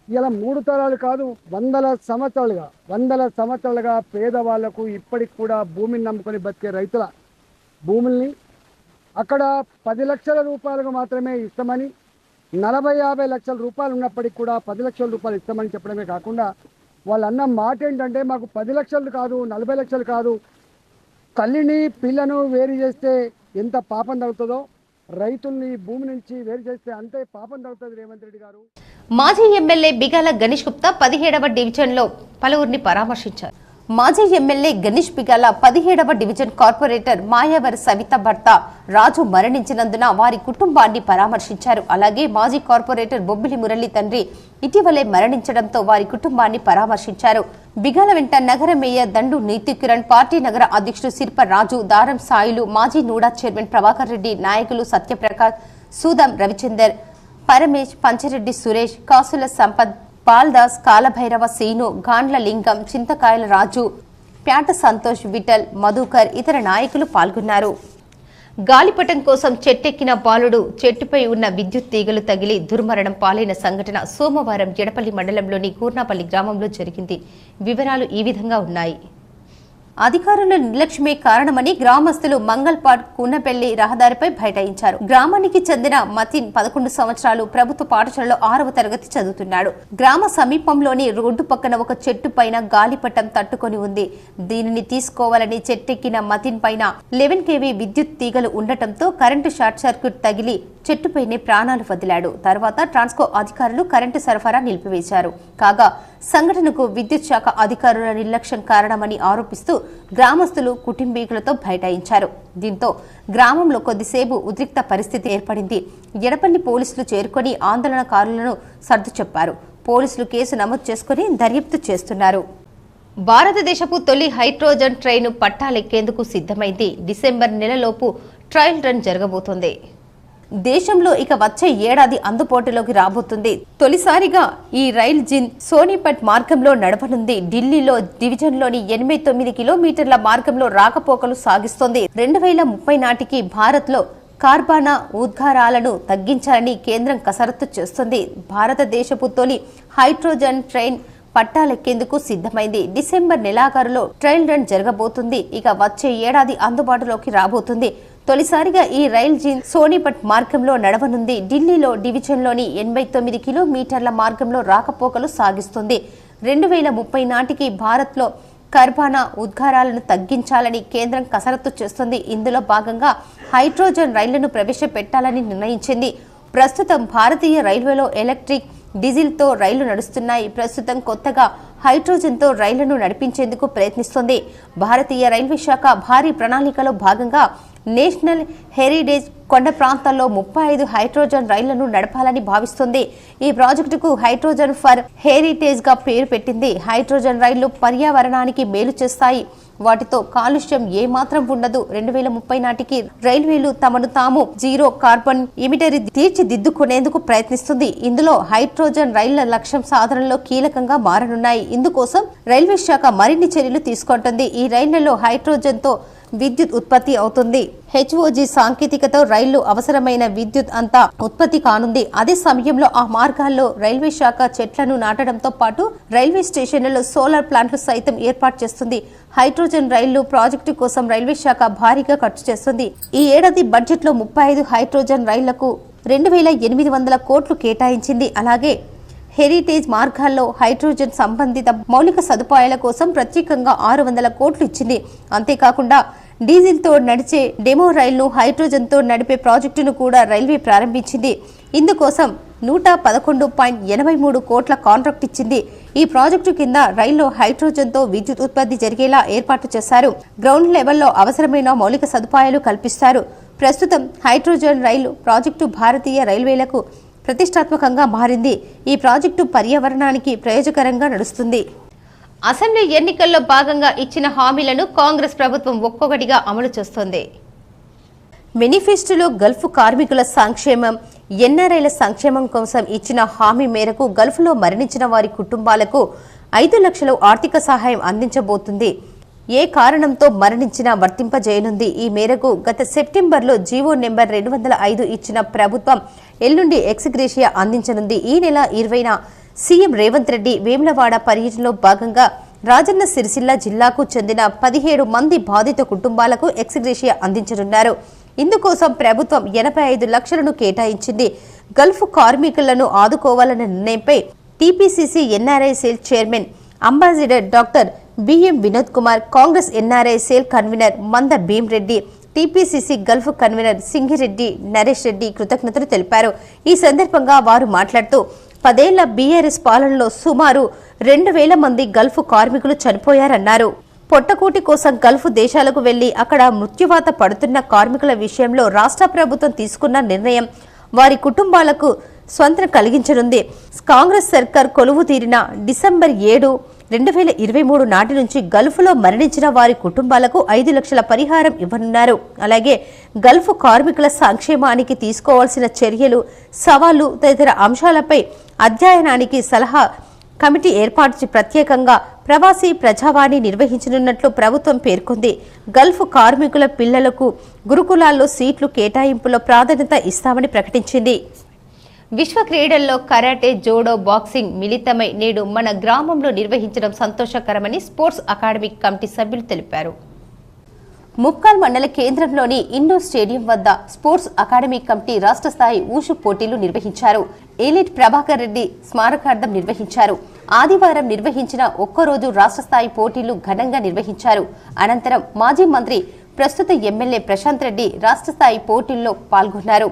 ఇలా 3 తరాలు కాదు 100 సంవత్సరాలుగా పేదవాళ్లకు ఇప్పటికి కూడా భూమిని నమ్ముకొని బతికే రైతుల భూముల్ని అక్కడ 10 లక్షల రూపాయలకు మాత్రమే ఇస్తామని, 40-50 లక్షల రూపాయలు ఉన్నప్పటికీ కూడా 10 లక్షల రూపాయలు ఇస్తామని చెప్పడమే కాకుండా వాళ్ళు అన్న మాట ఏంటంటే మాకు 10 లక్షలు కాదు 40 లక్షలు కాదు, తల్లిని పిల్లను వేరు చేస్తే ఎంత పాపం తగ్గుతుందో రైతుల్ని భూమి నుంచి వేరు చేస్తే అంతే పాపం తగ్గుతుంది రేవంత్ రెడ్డి గారు. మాజీ ఎమ్మెల్యే బిగాల గణేష్ గుప్తా 17వ డివిజన్లో పలువురిని పరామర్శించారు. మాజీ ఎమ్మెల్యే గణేష్ బిగాల 17వ డివిజన్ కార్పొరేటర్ మాయావరి సవిత భర్త రాజు మరణించినందున వారి కుటుంబాన్ని పరామర్శించారు. అలాగే మాజీ కార్పొరేటర్ బొబ్బిలి మురళి తండ్రి ఇటీవలే మరణించడంతో వారి కుటుంబాన్ని పరామర్శించారు. బిగాల వెంట నగర మేయర్ దండు నీతికిరణ్, పార్టీ నగర అధ్యక్షుడు సిర్ప రాజు, దారం సాయిలు, మాజీ నూడా చైర్మన్ ప్రభాకర్ రెడ్డి, నాయకులు సత్యప్రకాష్, సూదం రవిచందర్, పరమేష్, పంచరెడ్డి సురేష్, కాసుల సంపత్, పాల్దాస్, కాలభైరవ సీను, గాండ్ల లింగం, చింతకాయల రాజు, ప్యాట సంతోష్, విఠల్, మధుకర్ ఇతర నాయకులు పాల్గొన్నారు. గాలిపటం కోసం చెట్టెక్కిన బాలుడు చెట్టుపై ఉన్న విద్యుత్ తీగలు తగిలి దుర్మరణం పాలైన సంఘటన సోమవారం ఎడపల్లి మండలంలోని కూర్నాపల్లి గ్రామంలో జరిగింది. వివరాలు ఈ విధంగా ఉన్నాయి. అధికారుల నిర్లక్ష్యమే కారణమని గ్రామస్తులు మంగల్పాడ్ కూనపల్లి రహదారిపై బైఠాయించారు. గ్రామానికి చెందిన మతిన్ 11 సంవత్సరాలు ప్రభుత్వ పాఠశాలలో 6వ తరగతి చదువుతున్నాడు. గ్రామ సమీపంలోని రోడ్డు పక్కన ఒక చెట్టు పైన గాలిపటం తట్టుకొని ఉంది. దీనిని తీసుకోవాలని చెట్టెక్కిన మతిన్ పైన 11 kV విద్యుత్ తీగలు ఉండటంతో కరెంటు షార్ట్ సర్క్యూట్ తగిలి చెట్టుపైనే ప్రాణాలు వదిలాడు. తర్వాత ట్రాన్స్కో అధికారులు కరెంటు సరఫరా నిలిపివేశారు. కాగా సంఘటనకు విద్యుత్ శాఖ అధికారుల నిర్లక్ష్యం కారణమని ఆరోపిస్తూ గ్రామస్తులు కుటుంబీకులతో బైఠాయించారు. దీంతో గ్రామంలో కొద్దిసేపు ఉద్రిక్త పరిస్థితి ఏర్పడింది. ఎడపల్లి పోలీసులు చేరుకొని ఆందోళనకారులను సర్దు చెప్పారు. పోలీసులు కేసు నమోదు చేసుకుని దర్యాప్తు చేస్తున్నారు. భారతదేశపు తొలి హైడ్రోజన్ ట్రైన్ పట్టాలెక్కేందుకు సిద్ధమైంది. డిసెంబర్ నెలలోపు ట్రయల్ రన్ జరగబోతోంది. దేశంలో ఇక వచ్చే ఏడాది అందుబాటులోకి రాబోతుంది. తొలిసారిగా ఈ రైల్ జిన్ సోనిపట్ మార్గంలో నడపనుంది. ఢిల్లీలో డివిజన్లోని 89 కిలోమీటర్ల మార్గంలో రాకపోకలు సాగిస్తోంది. 2030 నాటికి భారత్లో కార్బన ఉద్గారాలను తగ్గించాలని కేంద్రం కసరత్తు చేస్తుంది. భారతదేశపు తొలి హైడ్రోజన్ ట్రైన్ పట్టాలెక్కేందుకు సిద్ధమైంది. డిసెంబర్ నెలాఖరులో ట్రయల్ రన్ జరగబోతుంది. ఇక వచ్చే ఏడాది అందుబాటులోకి రాబోతుంది. తొలిసారిగా ఈ రైల్ జిన్ సోనిపట్ మార్గంలో నడవనుంది. ఢిల్లీలో డివిజన్లోని 89 కిలోమీటర్ల మార్గంలో రాకపోకలు సాగిస్తుంది. 2030 నాటికి భారత్లో కర్బన ఉద్గారాలను తగ్గించాలని కేంద్రం కసరత్తు చేస్తుంది. ఇందులో భాగంగా హైడ్రోజన్ రైళ్లను ప్రవేశపెట్టాలని నిర్ణయించింది. ప్రస్తుతం భారతీయ రైల్వేలో ఎలక్ట్రిక్, డీజిల్తో రైళ్లు నడుస్తున్నాయి. ప్రస్తుతం కొత్తగా హైడ్రోజన్తో రైళ్లను నడిపించేందుకు ప్రయత్నిస్తోంది. భారతీయ రైల్వే శాఖ భారీ ప్రణాళికలో భాగంగా నేషనల్ హెరిటేజ్ కొండ ప్రాంతాల్లో 35 హైడ్రోజన్ రైళ్లను నడపాలని భావిస్తుంది. ఈ ప్రాజెక్టుకు హైడ్రోజన్ ఫర్ హెరిటేజ్ గా పేరు పెట్టింది. హైడ్రోజన్ రైళ్లు పర్యావరణానికి మేలు చేస్తాయి. వాటితో కాలుష్యం ఏమాత్రం ఉండదు. 2030 నాటికి రైల్వేలు తమను తాము జీరో కార్బన్ ఎమిటరీ తీర్చిదిద్దుకునేందుకు ప్రయత్నిస్తుంది. ఇందులో హైడ్రోజన్ రైళ్ల లక్ష్యం సాధనలో కీలకంగా మారనున్నాయి. ఇందుకోసం రైల్వే శాఖ మరిన్ని చర్యలు తీసుకుంటుంది. ఈ రైళ్లలో హైడ్రోజన్ తో విద్యుత్ ఉత్పత్తి అవుతుంది. హెచ్ఓజీ సాంకేతికతో రైళ్లు అవసరమైన విద్యుత్ అంతా ఉత్పత్తి కానుంది. అదే సమయంలో ఆ మార్గాల్లో రైల్వే శాఖ చెట్లను నాటడంతో పాటు రైల్వే స్టేషన్లలో సోలార్ ప్లాంట్లు సైతం ఏర్పాటు చేస్తుంది. హైడ్రోజన్ రైళ్లు ప్రాజెక్టు కోసం రైల్వే శాఖ భారీగా ఖర్చు చేస్తుంది. ఈ ఏడాది బడ్జెట్లో 35 హైడ్రోజన్ రైళ్లకు 2800 కోట్లు కేటాయించింది. అలాగే హెరిటేజ్ మార్గాల్లో హైడ్రోజన్ సంబంధిత మౌలిక సదుపాయాల కోసం ప్రత్యేకంగా 600 కోట్లు ఇచ్చింది. అంతేకాకుండా డీజిల్తో నడిచే డెమో రైళ్లను హైడ్రోజన్తో నడిపే ప్రాజెక్టును కూడా రైల్వే ప్రారంభించింది. ఇందుకోసం 111.83 కోట్ల కాంట్రాక్ట్ ఇచ్చింది. ఈ ప్రాజెక్టు కింద రైల్లో హైడ్రోజన్తో విద్యుత్ ఉత్పత్తి జరిగేలా ఏర్పాటు చేశారు. గ్రౌండ్ లెవెల్లో అవసరమైన మౌలిక సదుపాయాలు కల్పిస్తారు. ప్రస్తుతం హైడ్రోజన్ రైలు ప్రాజెక్టు భారతీయ రైల్వేలకు ప్రతిష్టాత్మకంగా మారింది. ఈ ప్రాజెక్టు పర్యావరణానికి ప్రయోజకరంగా నడుస్తుంది. అసెంబ్లీ ఎన్నికల్లో భాగంగా ఇచ్చిన హామీలను కాంగ్రెస్ ప్రభుత్వం ఒక్కొక్కటిగా అమలు చేస్తోంది. మేనిఫెస్టోలో గల్ఫ్ కార్మికుల సంక్షేమం, ఎన్ఆర్ఐల సంక్షేమం కోసం ఇచ్చిన హామీ మేరకు గల్ఫ్లో మరణించిన వారి కుటుంబాలకు 5 లక్షల ఆర్థిక సహాయం అందించబోతుంది. ఏ కారణంతో మరణించినా వర్తింపజేయనుంది. ఈ మేరకు గత సెప్టెంబర్లో జీవో నెంబర్ 205 ఇచ్చిన ప్రభుత్వం ఎల్లుండి ఎక్స్గ్రేషియా అందించనుంది. ఈ నెల 20న సీఎం రేవంత్ రెడ్డి వేములవాడ పర్యటనలో భాగంగా రాజన్న సిరిసిల్ల జిల్లాకు చెందిన 17 మంది బాధిత కుటుంబాలకు ఎక్స్గ్రేషియా అందించనున్నారు. ఇందుకోసం ప్రభుత్వం 85 లక్షలను కేటాయించింది. గల్ఫ్ కార్మికులను ఆదుకోవాలన్న నిర్ణయంపై TPCC NRI cell chairman ambassador doctor BM Vinod Kumar, Congress NRI cell convenor Manda Bheemreddy, TPCC Gulf convenor Singireddy Naresh Reddy కృతజ్ఞతలు తెలిపారు. ఈ సందర్భంగా వారు మాట్లాడుతూ 10 ఏళ్ల బీఆర్ఎస్ పాలనలో సుమారు 2000 మంది గల్ఫ్ కార్మికులు చనిపోయారన్నారు. పొట్టకూటి కోసం గల్ఫ్ దేశాలకు వెళ్లి అక్కడ మృత్యువాత పడుతున్న కార్మికుల విషయంలో రాష్ట్ర ప్రభుత్వం తీసుకున్న నిర్ణయం వారి కుటుంబాలకు స్వంతం కలిగించనుంది. కాంగ్రెస్ సర్కార్ కొలువు తీరిన డిసెంబర్ 7, 2023 నాటి నుంచి గల్ఫ్లో మరణించిన వారి కుటుంబాలకు 5 లక్షల పరిహారం ఇవ్వనున్నారు. అలాగే గల్ఫ్ కార్మికుల సంక్షేమానికి తీసుకోవాల్సిన చర్యలు, సవాళ్లు తదితర అంశాలపై అధ్యయనానికి సలహా కమిటీ ఏర్పాటు ప్రత్యేకంగా ప్రవాసీ ప్రజావాణి నిర్వహించనున్నట్లు ప్రభుత్వం పేర్కొంది. గల్ఫ్ కార్మికుల పిల్లలకు గురుకులాల్లో సీట్లు కేటాయింపులో ప్రాధాన్యత ఇస్తామని ప్రకటించింది. విశ్వ క్రీడల్లో కరాటే, జోడో, బాక్సింగ్ మిళితమై నేడు మన గ్రామంలో నిర్వహించడం సంతోషకరమని స్పోర్ట్స్ అకాడమీ కమిటీ సభ్యులు తెలిపారు. ముప్కాల్ మండల కేంద్రంలోని ఇండోర్ స్టేడియం వద్ద స్పోర్ట్స్ అకాడమీ కమిటీ రాష్ట్ర స్థాయి ఊషు పోటీలు నిర్వహించారు. ఎలిట్ ప్రభాకర్ రెడ్డి స్మారకార్థం నిర్వహించారు. ఆదివారం నిర్వహించిన ఒక్కరోజు రాష్ట్ర స్థాయి పోటీలు ఘనంగా నిర్వహించారు. అనంతరం మాజీ మంత్రి, ప్రస్తుత ఎమ్మెల్యే ప్రశాంత్ రెడ్డి రాష్ట్ర స్థాయి పోటీల్లో పాల్గొన్నారు.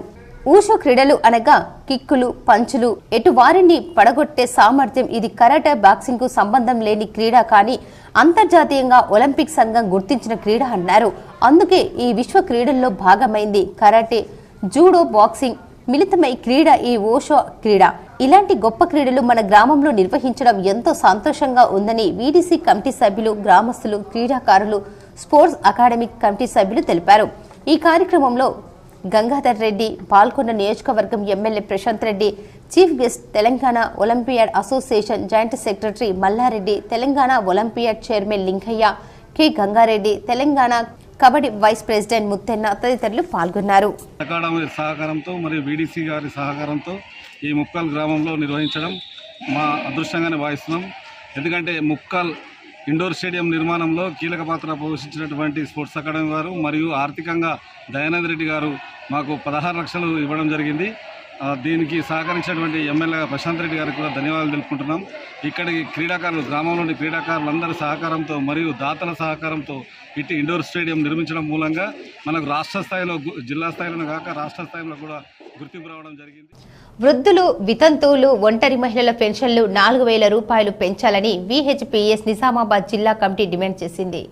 ఊషు క్రీడలు అనగా కిక్కులు, పంచులు, ఎటు వారిని పడగొట్టే సామర్థ్యం. ఇది కరాటే, బాక్సింగ్ కు సంబంధం లేని క్రీడ, కానీ అంతర్జాతీయంగా ఒలింపిక్ సంఘం గుర్తించిన క్రీడ అన్నారు. అందుకే ఈ విశ్వ క్రీడల్లో భాగమైంది. కరాటే, జూడో, బాక్సింగ్ మిళితమై క్రీడ ఈ ఓషో క్రీడ. ఇలాంటి గొప్ప క్రీడలు మన గ్రామంలో నిర్వహించడం ఎంతో సంతోషంగా ఉందని వీడీసీ కమిటీ సభ్యులు, గ్రామస్తులు, క్రీడాకారులు, స్పోర్ట్స్ అకాడమీ కమిటీ సభ్యులు తెలిపారు. ఈ కార్యక్రమంలో గంగాధర్ రెడ్డి, పాల్గొన్న నియోజకవర్గం MLA Prashanth Reddy, chief guest Telangana Olympiad association joint secretary Mallareddy, Telangana Olympiad chairman Lingaiah, K Gangareddy, Telangana kabaddi vice president Muthenna తదితరులు పాల్గొన్నారు. అకాడమీ సహకారంతో మరియు వీడీసీ గారి సహకారంతో ఈ ముప్కాల్ గ్రామంలో నిర్వహించడం మా అదృష్టంగానే భావిస్తున్నాం. ఎందుకంటే ముప్కాల్ ఇండోర్ స్టేడియం నిర్మాణంలో కీలక పాత్ర పోషించినటువంటి స్పోర్ట్స్ అకాడమీ వారు మరియు ఆర్థికంగా దయానంద్ రెడ్డి గారు మాకు 16 లక్షలు ఇవ్వడం జరిగింది. దీనికి సహకరించినటువంటి ఎమ్మెల్యే ప్రశాంత్ రెడ్డి గారికి కూడా ధన్యవాదాలు తెలుపుకుంటున్నాం. ఇక్కడి క్రీడాకారులు, గ్రామంలోని క్రీడాకారులందరి సహకారంతో మరియు దాతల సహకారంతో ఇటు ఇండోర్ స్టేడియం నిర్మించడం మూలంగా మనకు రాష్ట్ర స్థాయిలో, జిల్లా స్థాయిలో కాక రాష్ట్ర స్థాయిలో కూడా గుర్తింపు రావడం జరిగింది. వృద్ధులు, వితంతువులు, ఒంటరి మహిళల పెన్షన్లు 4,000 రూపాయలు పెంచాలని వీహెచ్పీఎస్ నిజామాబాద్ జిల్లా కమిటీ డిమాండ్ చేసింది.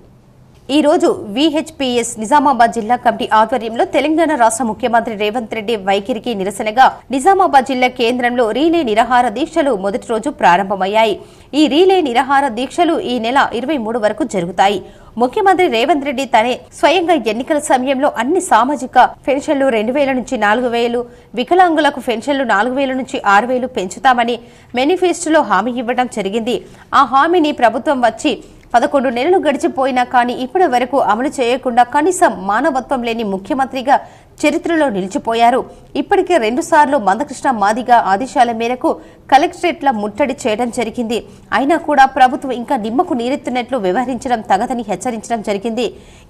ఈ రోజు వీహెచ్పీఎస్ నిజామాబాద్ జిల్లా కమిటీ ఆధ్వర్యంలో తెలంగాణ రాష్ట్ర ముఖ్యమంత్రి రేవంత్ రెడ్డి వైఖరికి నిరసనగా నిజామాబాద్ జిల్లా కేంద్రంలో రీలే నిరాహార దీక్షలు మొదటి రోజు ప్రారంభమయ్యాయి. ఈ రీలే నిరాహార దీక్షలు ఈ నెల 23 వరకు జరుగుతాయి. ముఖ్యమంత్రి రేవంత్ రెడ్డి తనే స్వయంగా ఎన్నికల సమయంలో అన్ని సామాజిక పెన్షన్లు 2,000 నుంచి 4,000, వికలాంగులకు పెన్షన్లు 4,000 నుంచి 6,000 పెంచుతామని మేనిఫెస్టోలో హామీ ఇవ్వడం జరిగింది. ఆ హామీని ప్రభుత్వం వచ్చి 11 నెలలు గడిచిపోయినా కానీ ఇప్పటి వరకు అమలు చేయకుండా కనీసం మానవత్వం లేని ముఖ్యమంత్రిగా చరిత్రలో నిలిచిపోయారు. ఇప్పటికే 2 సార్లు మందకృష్ణ మాదిగ ఆదేశాల మేరకు కలెక్టరేట్ల ముట్టడి చేయడం జరిగింది. అయినా కూడా ప్రభుత్వం ఇంకా నిమ్మకు నీరెత్తినట్లు వ్యవహరించడం తగదని హెచ్చరించడం జరిగింది.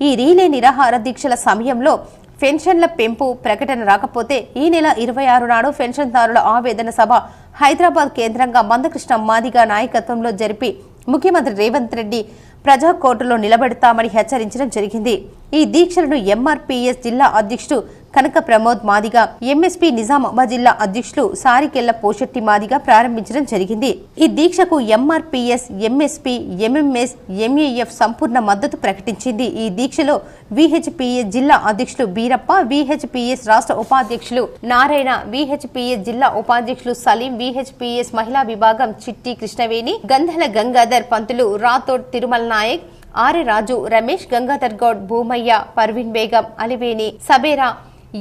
ఈ రీలే నిరాహార దీక్షల సమయంలో పెన్షన్ల పెంపు ప్రకటన రాకపోతే ఈ నెల 26 నాడు పెన్షన్దారుల ఆవేదన సభ హైదరాబాద్ కేంద్రంగా మందకృష్ణ మాదిగ నాయకత్వంలో జరిపి ముఖ్యమంత్రి రేవంత్ రెడ్డి ప్రజా కోర్టులో నిలబెడతామని హెచ్చరించడం జరిగింది. ఈ దీక్షలను ఎంఆర్పీఎస్ జిల్లా అధ్యక్షుడు కనక ప్రమోద్ మాదిగ, ఎంఎస్పీ నిజామాబాద్ జిల్లా అధ్యక్షులు సారికెళ్ల పోషెట్టి మాదిగ ప్రారంభించడం జరిగింది. ఈ దీక్షకు ఎంఆర్పీఎస్, ఎంఎస్పీ, ఎంఎంఎస్, ఎంఏఎఫ్ సంపూర్ణ మద్దతు ప్రకటించింది. ఈ దీక్షలో వీహెచ్పీఎస్ జిల్లా అధ్యక్షులు బీరప్ప, వీహెచ్పీఎస్ రాష్ట్ర ఉపాధ్యక్షులు నారాయణ, వీహెచ్పీఎస్ జిల్లా ఉపాధ్యక్షులు సలీం, వీహెచ్పీఎస్ మహిళా విభాగం చిట్టి కృష్ణవేణి, గంధల గంగాధర్ పంతులు, రాథోడ్ తిరుమల నాయక్, ఆర్య రాజు, రమేష్, గంగాధర్ గౌడ్, భూమయ్య, పర్వీన్ బేగం, అలివేని, సబేరా,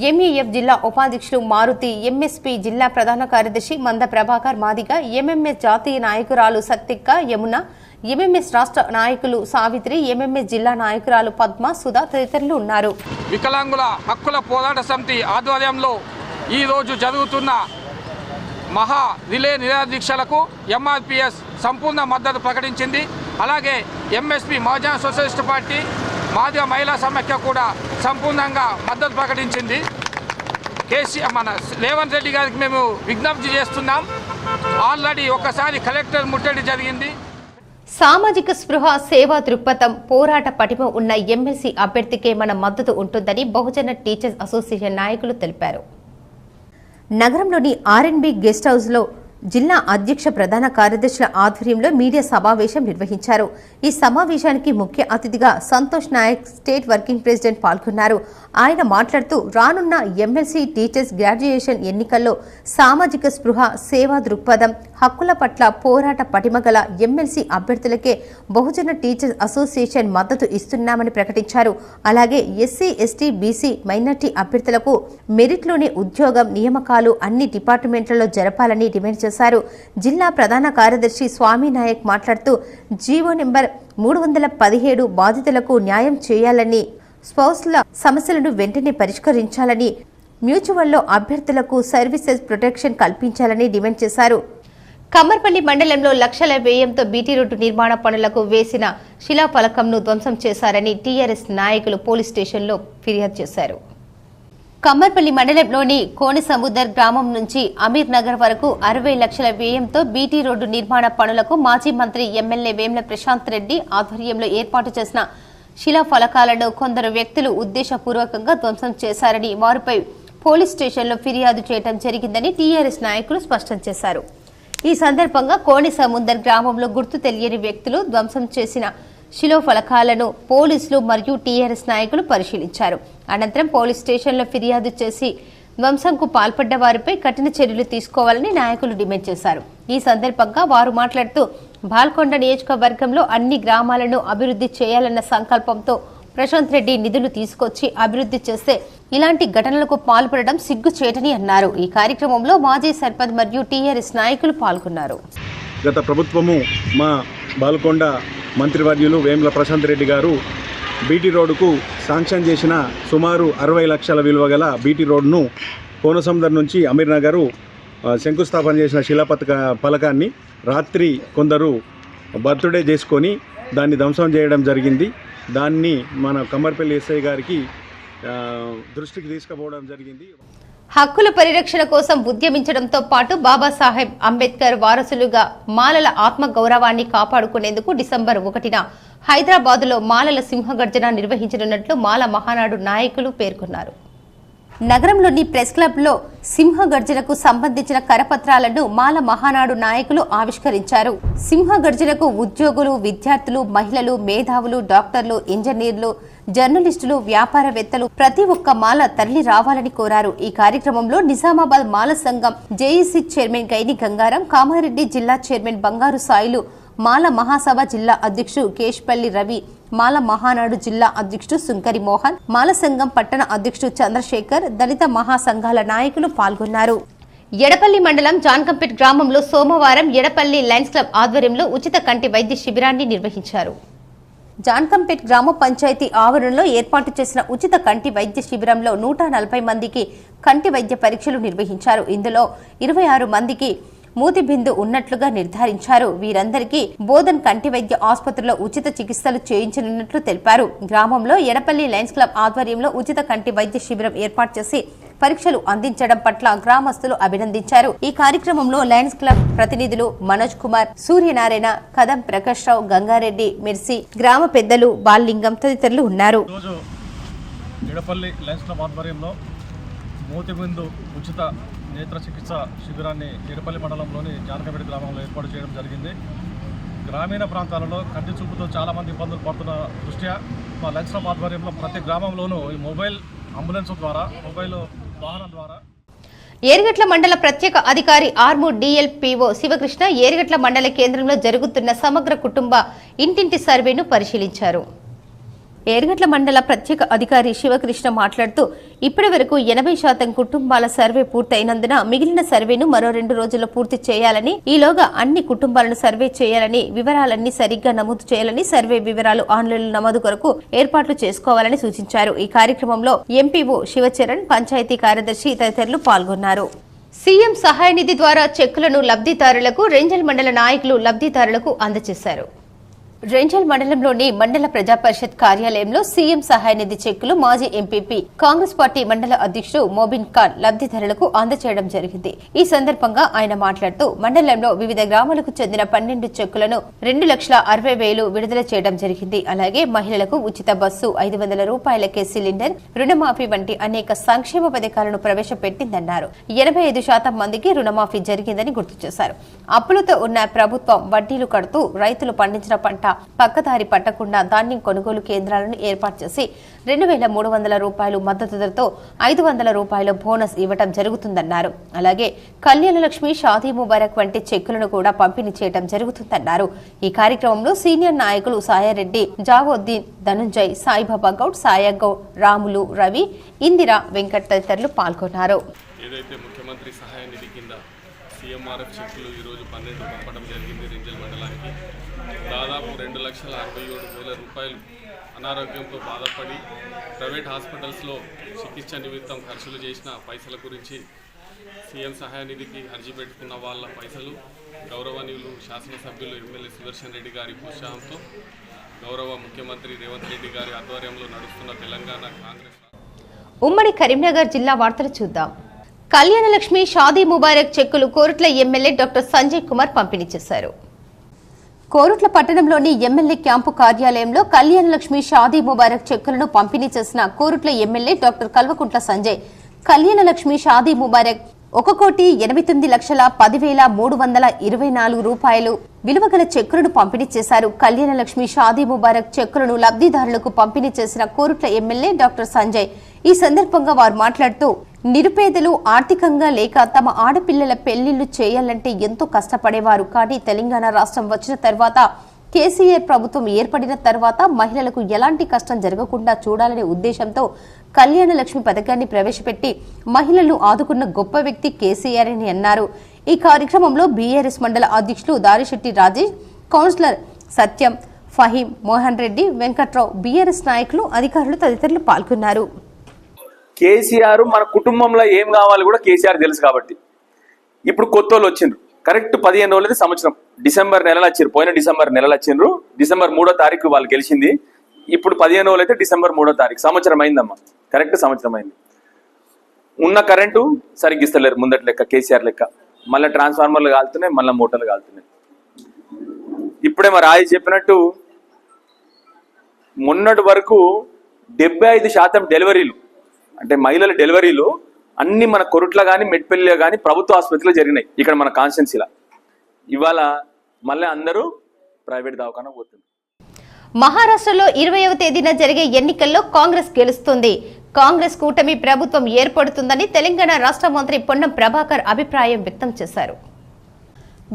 ఎంఈఎఫ్ జిల్లా ఉపాధ్యక్షులు మారుతి, ఎంఎస్పీ జిల్లా ప్రధాన కార్యదర్శి మంద ప్రభాకర్ మాదిగ, ఎంఎంఎస్ జాతీయ నాయకురాలు సత్తిక్క యమున, ఎంఎంఎస్ రాష్ట్ర నాయకులు సావిత్రి, ఎంఎంఎస్ జిల్లా నాయకురాలు పద్మ, సుధా తదితరులు ఉన్నారు. వికలాంగుల హక్కుల పోరాట సమితి ఆధ్వర్యంలో ఈరోజు జరుగుతున్న మహా రిలే నిరాదీక్షలకు ఎంఆర్పిఎస్ సంపూర్ణ మద్దతు ప్రకటించింది. అలాగే ఎంఎస్పి మహాజన సోషలిస్ట్ పార్టీ, మాదిగ మహిళా సమైక్య కూడా సంపూర్ణంగా మద్దతు ప్రకటించింది. మన రేవంత్ రెడ్డి గారికి మేము విజ్ఞప్తి చేస్తున్నాం. ఆల్రెడీ ఒకసారి కలెక్టర్ ముట్టడి జరిగింది. సామాజిక స్పృహ, సేవా దృక్పథం, పోరాట పటిమ ఉన్న ఎమ్మెల్సీ అభ్యర్థికే మన మద్దతు ఉంటుందని బహుజన టీచర్స్ అసోసియేషన్ నాయకులు తెలిపారు. నగరంలోని ఆర్ఎన్బి గెస్ట్ హౌస్లో జిల్లా అధ్యక్ష ప్రధాన కార్యదర్శుల ఆధ్వర్యంలో మీడియా సమావేశం నిర్వహించారు. ఈ సమావేశానికి ముఖ్య అతిథిగా Santosh Nayak, state working president పాల్గొన్నారు. ఆయన మాట్లాడుతూ రానున్న ఎమ్మెల్సీ టీచర్స్ గ్రాడ్యుయేషన్ ఎన్నికల్లో సామాజిక స్పృహ, సేవా దృక్పథం, హక్కుల పట్ల పోరాట పటిమగల ఎమ్మెల్సీ అభ్యర్థులకే బహుజన టీచర్స్ అసోసియేషన్ మద్దతు ఇస్తున్నామని ప్రకటించారు. అలాగే ఎస్సీ, ఎస్టీ, బీసీ, మైనార్టీ అభ్యర్థులకు మెరిట్లోనే ఉద్యోగం, నియామకాలు అన్ని డిపార్ట్మెంట్లలో జరపాలని డిమాండ్ చేశారు. జిల్లా ప్రధాన కార్యదర్శి స్వామి నాయక్ మాట్లాడుతూ జీవో నెంబర్ 317 బాధితులకు న్యాయం చేయాలని, స్పౌస్ల సమస్యలను వెంటనే పరిష్కరించాలని, మ్యూచువల్లో అభ్యర్థులకు సర్వీసెస్ ప్రొటెక్షన్ కల్పించాలని డిమాండ్ చేశారు. కమ్మర్పల్లి మండలంలో లక్షల వ్యయంతో బీటీ రోడ్డు నిర్మాణ పనులకు వేసిన శిలాఫలకంను ధ్వంసం చేశారని టీఆర్ఎస్ నాయకులు పోలీస్ స్టేషన్లో ఫిర్యాదు చేశారు. కమ్మర్పల్లి మండలంలోని కోణిసముద్దర్ గ్రామం నుంచి అమీర్ నగర్ వరకు 60 లక్షల వ్యయంతో బీటీ రోడ్డు నిర్మాణ పనులకు మాజీ మంత్రి ఎమ్మెల్యే వేముల ప్రశాంత్ రెడ్డి ఆధ్వర్యంలో ఏర్పాటు చేసిన శిలాఫలకాలను కొందరు వ్యక్తులు ఉద్దేశపూర్వకంగా ధ్వంసం చేశారని, వారిపై పోలీస్ స్టేషన్లో ఫిర్యాదు చేయడం జరిగిందని టీఆర్ఎస్ నాయకులు స్పష్టం చేశారు. ఈ సందర్భంగా కోణిసముద్దర్ గ్రామంలో గుర్తు తెలియని వ్యక్తులు ధ్వంసం చేసిన శిలాఫలకాలను పోలీసులు మరియు టీఆర్ఎస్ నాయకులు పరిశీలించారు. అనంతరం పోలీస్ స్టేషన్లో ఫిర్యాదు చేసి ధ్వంసంకు పాల్పడ్డ వారిపై కఠిన చర్యలు తీసుకోవాలని నాయకులు డిమాండ్ చేశారు. ఈ సందర్భంగా వారు మాట్లాడుతూ బాల్కొండ నియోజకవర్గంలో అన్ని గ్రామాలను అభివృద్ధి చేయాలన్న సంకల్పంతో ప్రశాంత్ రెడ్డి నిధులు తీసుకొచ్చి అభివృద్ధి చేస్తే ఇలాంటి ఘటనలకు పాల్పడడం సిగ్గుచేటని అన్నారు. ఈ కార్యక్రమంలో మాజీ సర్పంచ్ మరియు టీఆర్ఎస్ నాయకులు పాల్గొన్నారు. గత ప్రభుత్వము మా బాల్కొండ మంత్రివర్యులు వేముల ప్రశాంత్ రెడ్డి గారు బీటీ రోడ్డుకు శాంక్షన్ చేసిన సుమారు 60 లక్షల విలువ గల బీటీ రోడ్డును కోనసముద్రం నుంచి అమీర్ నగరు శంకుస్థాపన చేసిన ఫలకాన్ని రాత్రి కొందరు బర్త్డే చేసుకొని దాన్ని ధ్వంసం చేయడం జరిగింది. దాన్ని మన కమ్మర్పల్లి ఎస్ఐ గారికి దృష్టికి తీసుకుపోవడం జరిగింది. హక్కుల పరిరక్షణ కోసం ఉద్యమించడంతో పాటు బాబాసాహెబ్ అంబేద్కర్ వారసులుగా మాలల ఆత్మ గౌరవాన్ని కాపాడుకునేందుకు డిసెంబర్ 1న హైదరాబాద్లో మాలల సింహగర్జన నిర్వహించనున్నట్లు మాల మహానాడు నాయకులు పేర్కొన్నారు. నగరంలోని ప్రెస్ క్లబ్లో సింహగర్జనకు సంబంధించిన కరపత్రాలను మాల మహానాడు నాయకులు ఆవిష్కరించారు. సింహగర్జనకు ఉద్యోగులు, విద్యార్థులు, మహిళలు, మేధావులు, డాక్టర్లు, ఇంజనీర్లు, జర్నలిస్టులు, వ్యాపారవేత్తలు ప్రతి ఒక్క మాల తరలి రావాలని కోరారు. ఈ కార్యక్రమంలో నిజామాబాద్ మాల సంఘం జేఏసీ చైర్మన్ గైని గంగారం, కామారెడ్డి జిల్లా చైర్మన్ బంగారు సాయిలు, మాల మహాసభ జిల్లా అధ్యక్షుడు కేష్పల్లి రవి, మాల మహానాడు జిల్లా అధ్యక్షుడు సుంకరి మోహన్, మాల సంఘం పట్టణ అధ్యక్షుడు చంద్రశేఖర్, దళిత మహాసంఘాల నాయకులు పాల్గొన్నారు. ఎడపల్లి మండలం జాన్కంపేట్ గ్రామంలో సోమవారం ఎడపల్లి లయన్స్ క్లబ్ ఆధ్వర్యంలో ఉచిత కంటి వైద్య శిబిరాన్ని నిర్వహించారు. జాన్కంపేట్ గ్రామ పంచాయతీ ఆవరణలో ఏర్పాటు చేసిన ఉచిత కంటి వైద్య శిబిరంలో 140 మందికి కంటి వైద్య పరీక్షలు నిర్వహించారు. ఇందులో 26 మందికి మూతి బిందు ఉన్నట్లుగా నిర్ధారించారు. వీరందరికీ బోధన్ కంటి వైద్య ఆసుపత్రిలో ఉచిత చికిత్సలు చేయించనున్నట్లు తెలిపారు. గ్రామంలో ఎడపల్లి లయన్స్ క్లబ్ ఆధ్వర్యంలో ఉచిత కంటి వైద్య శిబిరం ఏర్పాటు చేసి పరీక్షలు అందించడం పట్ల గ్రామస్తులు అభినందించారు. ఈ కార్యక్రమంలో లయన్స్ క్లబ్ ప్రతినిధులు మనోజ్ కుమార్, సూర్యనారాయణ, కదం ప్రకాష్ రావు, గంగారెడ్డి, మిర్సి, గ్రామ పెద్దలు బాలలింగం తదితరులు ఉన్నారు. ఎడపల్లి లయన్స్ క్లబ్ ఆధ్వర్యంలో మూతిబిందు ఉచిత నేత్ర చికిత్స శిబిరాన్ని ఎడపల్లి మండలంలోని జానకపేట గ్రామంలో ఏర్పాటు చేయడం జరిగింది. గ్రామీణ ప్రాంతాలలో కంటి చూపుతో చాలామంది ఇబ్బందులు పడుతున్న దృష్ట్యా మా లయన్స్ క్లబ్ ఆధ్వర్యంలో ప్రతి గ్రామంలోనూ ఈ మొబైల్ అంబులెన్స్ ద్వారా, మొబైల్ వాహనం ద్వారా ఏర్గట్ల మండల ప్రత్యేక అధికారి ఆర్మూర్ డిఎల్పిఓ శివకృష్ణ ఏర్గట్ల మండల కేంద్రంలో జరుగుతున్న సమగ్ర కుటుంబ ఇంటింటి సర్వేను పరిశీలించారు. ఏర్గట్ల మండల ప్రత్యేక అధికారి శివకృష్ణ మాట్లాడుతూ ఇప్పటి వరకు 80% కుటుంబాల సర్వే పూర్తయినందున మిగిలిన సర్వేను మరో 2 రోజుల్లో పూర్తి చేయాలని, ఈలోగా అన్ని కుటుంబాలను సర్వే చేయాలని, వివరాలన్నీ సరిగ్గా నమోదు చేయాలని, సర్వే వివరాలు ఆన్లైన్ నమోదు కొరకు ఏర్పాట్లు చేసుకోవాలని సూచించారు. ఈ కార్యక్రమంలో ఎంపీఓ శివచరణ్, పంచాయతీ కార్యదర్శి తదితరులు పాల్గొన్నారు. సీఎం సహాయ నిధి ద్వారా చెక్కులను లబ్ధిదారులకు రేంజల్ మండల నాయకులు లబ్ధిదారులకు అందజేశారు. రేంజల్ మండలంలోని మండల ప్రజా పరిషత్ కార్యాలయంలో సీఎం సహాయ నిధి చెక్కులు మాజీ ఎంపీపీ కాంగ్రెస్ పార్టీ మండల అధ్యక్షుడు మోబిన్ ఖాన్ లబ్ధిదారులకు అందజేయడం జరిగింది. ఈ సందర్భంగా ఆయన మాట్లాడుతూ మండలంలో వివిధ గ్రామాలకు చెందిన 12 చెక్కులను 2,60,000 విడుదల చేయడం జరిగింది. అలాగే మహిళలకు ఉచిత బస్సు, 500 రూపాయలకే సిలిండర్, రుణమాఫీ వంటి అనేక సంక్షేమ పథకాలను ప్రవేశపెట్టిందన్నారు. 85% మందికి రుణమాఫీ జరిగిందని గుర్తు చేశారు. అప్పులతో ఉన్న ప్రభుత్వం వడ్డీలు కడుతూ రైతులు పండించిన పంట పక్కదారి పట్టకుండా ధాన్యం కొనుగోలు కేంద్రాలను ఏర్పాటు చేసి 2,300 రూపాయలు మద్దతు ధరతో 500 రూపాయల బోనస్ ఇవ్వడం జరుగుతుందన్నారు. అలాగే కళ్యాణ లక్ష్మి, షాదీ ముబారక్ వంటి చెక్కులను కూడా పంపిణీ చేయడం జరుగుతుందన్నారు. ఈ కార్యక్రమంలో సీనియర్ నాయకులు సాయారెడ్డి, జావోద్దీన్, ధనుంజయ్, సాయిబాబా గౌడ్, సాయగౌడ్, రాములు, రవి, ఇందిరా, వెంకట్ తదితరులు పాల్గొన్నారు. ఏదైతే ముఖ్యమంత్రి సహాయ నిధి కింద సీఎంఆర్ఎఫ్ చెక్కులు ఈరోజు 12 పంపడం జరిగింది రేంజల్ మండలానికి. దాదాపు 2,67,000 రూపాయలు అనారోగ్యంతో బాధపడి ప్రైవేట్ హాస్పిటల్స్లో చికిత్స నిమిత్తం ఖర్చులు చేసిన పైసల గురించి సీఎం సహాయ నిధికి అర్జీ పెట్టుకున్న వాళ్ళ పైసలు గౌరవనీయులు శాసనసభ్యులు ఎమ్మెల్యే సుదర్శన్ రెడ్డి గారి ప్రోత్సాహంతో గౌరవ ముఖ్యమంత్రి రేవంత్ రెడ్డి గారి ఆధ్వర్యంలో నడుస్తున్న తెలంగాణ కాంగ్రెస్ ఉమ్మడి కరీంనగర్ జిల్లా వార్తలు చూద్దాం. కళ్యాణ లక్ష్మి, షాదీ ముబారక్ చెక్కులు కోరుట్ల ఎమ్మెల్యే డాక్టర్ సంజయ్ కుమార్ పంపిణీ చేశారు. కోరుట్ల పట్టణంలోని ఎమ్మెల్యే క్యాంపు కార్యాలయంలో కళ్యాణ లక్ష్మి, షాదీ ముబారక్ చెక్కులను పంపిణీ చేసిన కోరుట్ల ఎమ్మెల్యే డాక్టర్ కల్వకుంట్ల సంజయ్ కళ్యాణ లక్ష్మి, షాదీ ముబారక్ 1,89,10,324 రూపాయలు విలువగల చెక్కులను పంపిణీ చేశారు. కళ్యాణ లక్ష్మి, షాదీ ముబారక్ చెక్కులను లబ్ధిదారులకు పంపిణీ చేసిన కోరుట్ల ఎమ్మెల్యే డాక్టర్ సంజయ్ ఈ సందర్భంగా వారు మాట్లాడుతూ నిరుపేదలు ఆర్థికంగా లేక తమ ఆడపిల్లల పెళ్లిళ్లు చేయాలంటే ఎంతో కష్టపడేవారు. కానీ తెలంగాణ రాష్ట్రం వచ్చిన తర్వాత, కేసీఆర్ ప్రభుత్వం ఏర్పడిన తర్వాత మహిళలకు ఎలాంటి కష్టం జరగకుండా చూడాలనే ఉద్దేశంతో కళ్యాణ లక్ష్మి పథకాన్ని ప్రవేశపెట్టి మహిళలను ఆదుకున్న గొప్ప వ్యక్తి కేసీఆర్ అని అన్నారు. ఈ కార్యక్రమంలో బీఆర్ఎస్ మండల అధ్యక్షులు దారిశెట్టి రాజేష్, కౌన్సిలర్ సత్యం, ఫహీం, మోహన్ రెడ్డి, వెంకట్రావు, బీఆర్ఎస్ నాయకులు, అధికారులు తదితరులు పాల్గొన్నారు. కేసీఆర్ మన కుటుంబంలో ఏం కావాలి కూడా కేసీఆర్ తెలుసు కాబట్టి ఇప్పుడు కొత్త వాళ్ళు వచ్చిండ్రు. కరెక్ట్ 15 రోజులది సంవత్సరం. డిసెంబర్ నెలలో వచ్చిండ్రు, పోయిన డిసెంబర్ నెలలో వచ్చిండ్రు. డిసెంబర్ 3వ తారీఖు వాళ్ళు గెలిచింది. ఇప్పుడు 15 రోజులు అయితే డిసెంబర్ 3వ తారీఖు సంవత్సరం అయిందమ్మా. కరెక్ట్ సంవత్సరం అయింది. ఉన్న కరెంటు సరిగ్గా ఇస్తలేరు ముందటి లెక్క, కేసీఆర్ లెక్క. మళ్ళీ ట్రాన్స్ఫార్మర్లు కాలుతున్నాయి, మళ్ళీ మోటార్లు కాలుతున్నాయి. ఇప్పుడే మరి రాయి చెప్పినట్టు మొన్నటి వరకు 75% డెలివరీలు అంటే మహిళల డెలివరీలు అన్ని మన కొరుట్ల కానీ మెట్పల్లిలో కానీ ప్రభుత్వ ఆసుపత్రిలో జరిగినాయి. ఇక్కడ మన కాన్స్టిట్యున్సీలో ఇవాళ మళ్ళీ అందరూ ప్రైవేట్ దవాఖానా పోతున్నారు. మహారాష్ట్రలో 20వ తేదీన జరిగే ఎన్నికల్లో కాంగ్రెస్ గెలుస్తుంది. కాంగ్రెస్ కూటమి ప్రభుత్వం ఏర్పడుతుందని తెలంగాణ రాష్ట్ర మంత్రి పొన్నం ప్రభాకర్ అభిప్రాయం వ్యక్తం చేశారు.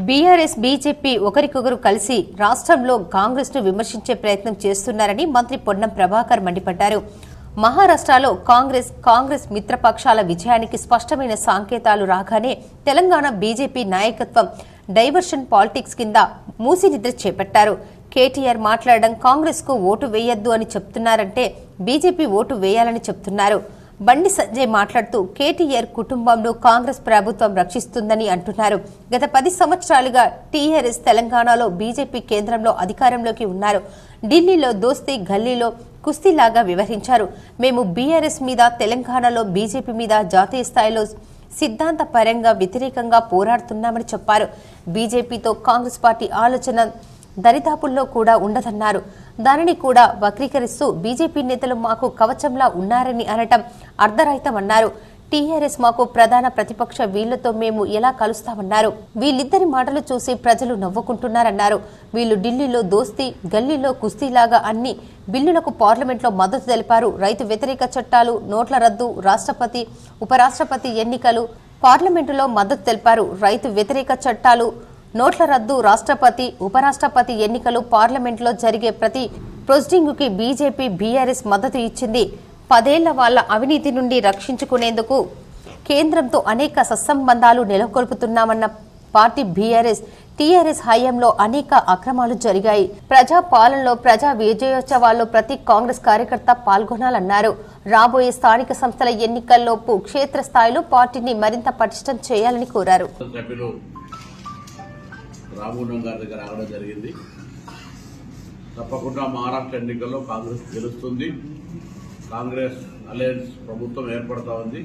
బీఆర్ఎస్, బీజేపీ ఒకరికొకరు కలిసి రాష్ట్రంలో కాంగ్రెస్ ను విమర్శించే ప్రయత్నం చేస్తున్నారని మంత్రి పొన్నం ప్రభాకర్ మండిపడ్డారు. మహారాష్ట్రలో కాంగ్రెస్ మిత్రపక్షాల విజయానికి స్పష్టమైన సంకేతాలు రాగానే తెలంగాణ బీజేపీ నాయకత్వం డైవర్షన్ పాలిటిక్స్ కింద మూసినిద్ర చేపట్టారు. కేటీఆర్ మాట్లాడడం కాంగ్రెస్ కు ఓటు వేయొద్దు అని చెప్తున్నారంటే బీజేపీ ఓటు వేయాలని చెప్తున్నారు. బండి సంజయ్ మాట్లాడుతూ కేటీఆర్ కుటుంబంలో కాంగ్రెస్ ప్రభుత్వం రక్షిస్తుందని అంటున్నారు. గత 10 సంవత్సరాలుగా టీఆర్ఎస్ తెలంగాణలో బీజేపీ కేంద్రంలో అధికారంలోకి ఉన్నారు. ఢిల్లీలో దోస్తీ, గల్లీలో కుస్తీలాగా వ్యవహరించారు. మేము బీఆర్ఎస్ మీద, తెలంగాణలో బీజేపీ మీద జాతీయ స్థాయిలో సిద్ధాంతపరంగా వ్యతిరేకంగా పోరాడుతున్నామని చెప్పారు. బీజేపీతో కాంగ్రెస్ పార్టీ ఆలోచన దరిదాపుల్లో కూడా ఉండదన్నారు. దానిని కూడా వక్రీకరిస్తూ బీజేపీ నేతలు మాకు కవచంలా ఉన్నారని అనటం అర్ధరహితమన్నారు. టీఆర్ఎస్ మాకు ప్రధాన ప్రతిపక్ష, వీళ్లతో మేము ఎలా కలుస్తామన్నారు. వీళ్ళిద్దరి మాటలు చూసి ప్రజలు నవ్వుకుంటున్నారన్నారు. వీళ్లు ఢిల్లీలో దోస్తీ, గల్లీలో కుస్తీలాగా అన్ని బిల్లులకు పార్లమెంట్లో మద్దతు తెలిపారు. రైతు వ్యతిరేక చట్టాలు, నోట్ల రద్దు, రాష్ట్రపతి, ఉపరాష్ట్రపతి ఎన్నికలు పార్లమెంటులో మద్దతు తెలిపారు. రైతు వ్యతిరేక చట్టాలు, నోట్ల రద్దు, రాష్ట్రపతి, ఉపరాష్ట్రపతి ఎన్నికలు పార్లమెంట్లో జరిగే ప్రతి ప్రొసీడింగ్కి బీజేపీ బీఆర్ఎస్ మద్దతు ఇచ్చింది. 10 ఏళ్ల వాళ్ల అవినీతి నుండి రక్షించుకునేందుకు కేంద్రంతో అనేక సత్సంబంధాలు నెలకొల్పుతున్నామన్న పార్టీ బీఆర్ఎస్. టీఆర్ఎస్ హయాంలో అనేక అక్రమాలు జరిగాయి. ప్రజా పాలనలో ప్రజా విజయోత్సవాల్లో ప్రతి కాంగ్రెస్ కార్యకర్త పాల్గొనాలన్నారు. రాబోయే స్థానిక సంస్థల ఎన్నికల్లోపు క్షేత్రస్థాయిలో పార్టీని మరింత పటిష్టం చేయాలని కోరారు. రామగుండం గారి దగ్గర రావడం జరిగింది. తప్పకుండా మహారాష్ట్ర ఎన్నికల్లో కాంగ్రెస్ గెలుస్తుంది. కాంగ్రెస్ అలయన్స్ ప్రభుత్వం ఏర్పడతా ఉంది.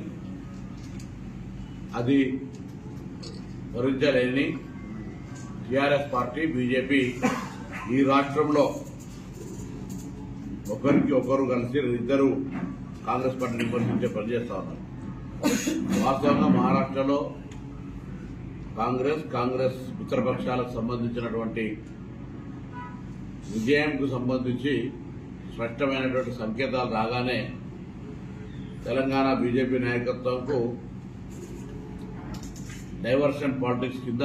అది భరించలేని టీఆర్ఎస్ పార్టీ బీజేపీ ఈ రాష్ట్రంలో ఒకరికి ఒకరు కలిసి ఇద్దరు కాంగ్రెస్ పార్టీని విమర్శించే పనిచేస్తా ఉన్నారు. వాస్తవంగా మహారాష్ట్రలో కాంగ్రెస్ మిత్రపక్షాలకు సంబంధించినటువంటి విజయంకు సంబంధించి స్పష్టమైనటువంటి సంకేతాలు రాగానే తెలంగాణ బీజేపీ నాయకత్వంకు డైవర్షన్ పాలిటిక్స్ కింద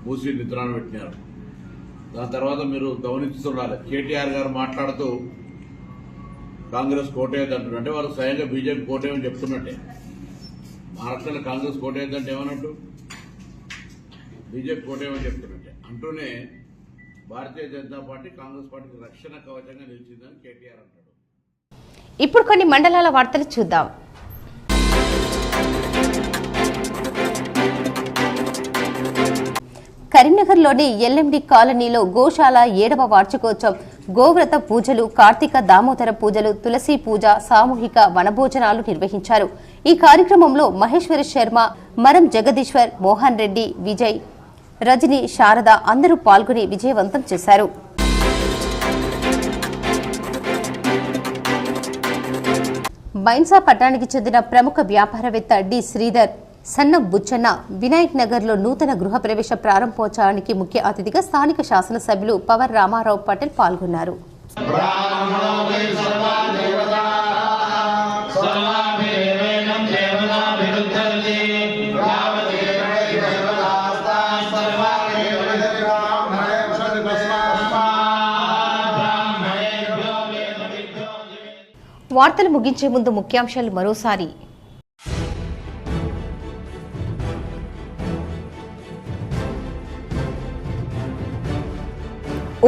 మూసి నిద్రాన్ని పెట్టినారు. దాని తర్వాత మీరు గమనిస్తుండాలి, కేటీఆర్ గారు మాట్లాడుతూ కాంగ్రెస్ కోటేయద్దంటారు. అంటే వాళ్ళు స్వయంగా బీజేపీ కోటేయమని చెప్తున్నట్టే. మహారాష్ట్రలో కాంగ్రెస్ కోటేయద్దంటే ఏమన్నట్టు, బీజేపీ కోటేయమని చెప్తున్నట్టే. అంటూనే భారతీయ జనతా పార్టీ కాంగ్రెస్ పార్టీకి రక్షణ కవచంగా నిలిచిందని కేటీఆర్ అంటాడు. ఇప్పుడు కొన్ని మండలాల వార్తలు చూద్దాం. కరీంనగర్లోని ఎల్ఎండి కాలనీలో గోశాల 7వ వార్షికోత్సవం, గోవ్రత పూజలు, కార్తీక దామోదర పూజలు, తులసి పూజ, సామూహిక వనభోజనాలు నిర్వహించారు. ఈ కార్యక్రమంలో మహేశ్వర శర్మ, మరం జగదీశ్వర్, మోహన్ రెడ్డి, విజయ్, రజని, శారద అందరూ పాల్గొని విజయవంతం చేశారు. బైన్సా పట్టణానికి చెందిన ప్రముఖ వ్యాపారవేత్త డి శ్రీధర్, సన్న బుచ్చన్న వినాయక్ నగర్లో నూతన గృహప్రవేశ ప్రారంభోత్సవానికి ముఖ్య అతిథిగా స్థానిక శాసనసభ్యులు పవర్ రామారావు పటేల్ పాల్గొన్నారు. వార్తలు ముగించే ముందు ముఖ్యాంశాలు మరోసారి.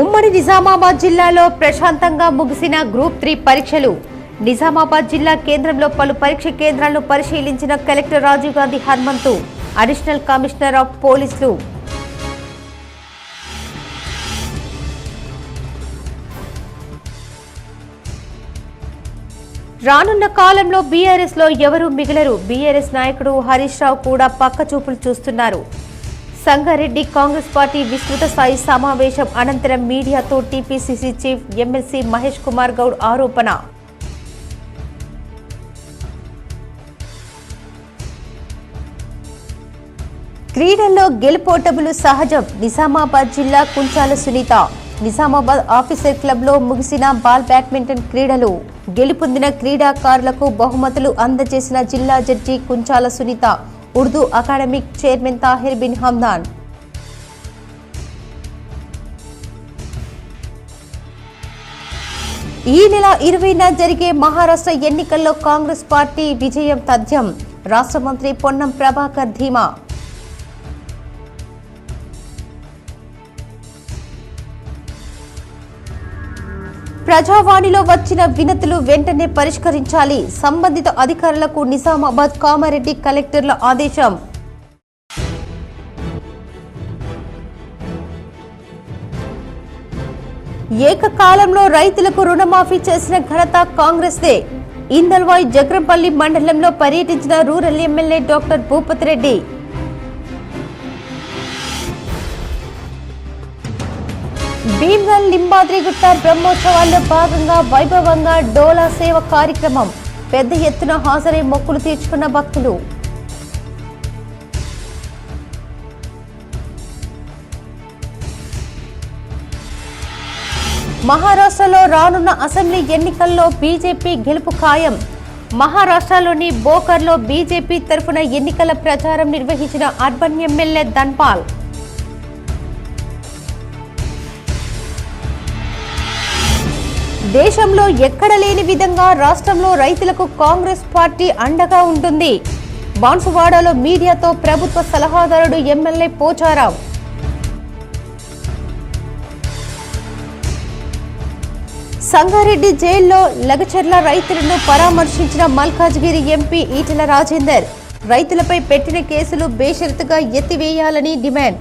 ఉమ్మడి నిజామాబాద్ జిల్లాలో ప్రశాంతంగా ముగిసిన గ్రూప్ 3 పరీక్షలు. నిజామాబాద్ జిల్లా కేంద్రంలో పలు పరీక్ష కేంద్రాలను పరిశీలించిన collector Rajiv Gandhi Hanumanthu, additional commissioner of పోలీసులు. రానున్న కాలంలో బీఆర్ఎస్ లో ఎవరూ మిగలరు. బీఆర్ఎస్ నాయకుడు హరీష్ రావు కూడా పక్క చూపులు చూస్తున్నారు. సంగారెడ్డి కాంగ్రెస్ పార్టీ విస్తృత స్థాయి సమావేశం అనంతరం మీడియాతో TPCC chief MLC Mahesh Kumar Goud ఆరోపణ. క్రీడల్లో గెలుపోటములు సహజం. నిజామాబాద్ జిల్లా కుంచాల సునీత. నిజామాబాద్ ఆఫీసర్ క్లబ్ లో ముగిసిన బాల్ బ్యాడ్మింటన్ క్రీడలు. గెలుపొందిన క్రీడాకారులకు బహుమతులు అందజేసిన జిల్లా judge Kunchala Sunitha, Urdu academic chairman Tahir bin Hamdan. ఈ నెల 20న జరిగే మహారాష్ట్ర ఎన్నికల్లో కాంగ్రెస్ పార్టీ విజయం తథ్యం. రాష్ట్ర మంత్రి పొన్నం ప్రభాకర్ ధీమా. ప్రజావాణిలో వచ్చిన వినతులు వెంటనే పరిష్కరించాలి. సంబంధిత అధికారులకు నిజామాబాద్, కామారెడ్డి కలెక్టర్ల ఆదేశం. ఏకకాలంలో రైతులకు రుణమాఫీ చేసిన ఘనత కాంగ్రెస్దే. ఇందల్వాయి జగ్రంపల్లి మండలంలో పర్యటించిన rural MLA doctor Bhupathi Reddy. Bheemgal Limbadrigutta బ్రహ్మోత్సవాల్లో భాగంగా వైభవంగా డోలా సేవ కార్యక్రమం. పెద్ద ఎత్తున హాజరై మొక్కులు తీర్చుకున్న భక్తులు. మహారాష్ట్రలో రానున్న అసెంబ్లీ ఎన్నికల్లో బీజేపీ గెలుపు ఖాయం. మహారాష్ట్రలోని బోకర్లో బీజేపీ తరఫున ఎన్నికల ప్రచారం నిర్వహించిన అర్బన్ ఎమ్మెల్యే ధన్పాల్. దేశంలో ఎక్కడ లేని విధంగా రాష్ట్రంలో రైతులకు కాంగ్రెస్ పార్టీ అండగా ఉంటుంది. బాన్సువాడలో మీడియాతో ప్రభుత్వ సలహాదారుడు ఎమ్మెల్యే పోచారావు. సంగారెడ్డి జైల్లో లగచర్ల రైతులను పరామర్శించిన మల్కాజ్గిరి ఎంపీ ఈటెల రాజేందర్. రైతులపై పెట్టిన కేసులు బేషరతుగా ఎత్తివేయాలని డిమాండ్.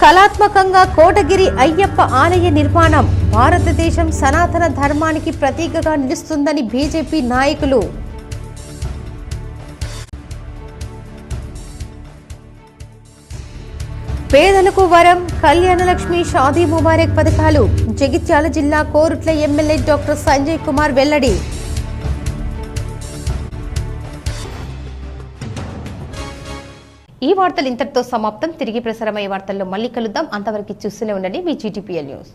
కళాత్మకంగా కోటగిరి అయ్యప్ప ఆలయ నిర్మాణం భారతదేశం సనాతన ధర్మానికి ప్రతీకగా నిలుస్తుందని బీజేపీ నాయకులు. పేదలకు వరం కళ్యాణలక్ష్మి షాదీ ముబారక్ పథకాలు జగిత్యాల జిల్లా కోరుట్ల ఎమ్మెల్యే డాక్టర్ సంజయ్ కుమార్ వెల్లడి. ఈ వార్తలు ఇంతటితో సమాప్తం. తిరిగి ప్రసారమయ్యే వార్తల్లో మళ్ళీ కలుద్దాం. అంతవరకు చూస్తూనే ఉండండి మీ GTPL న్యూస్.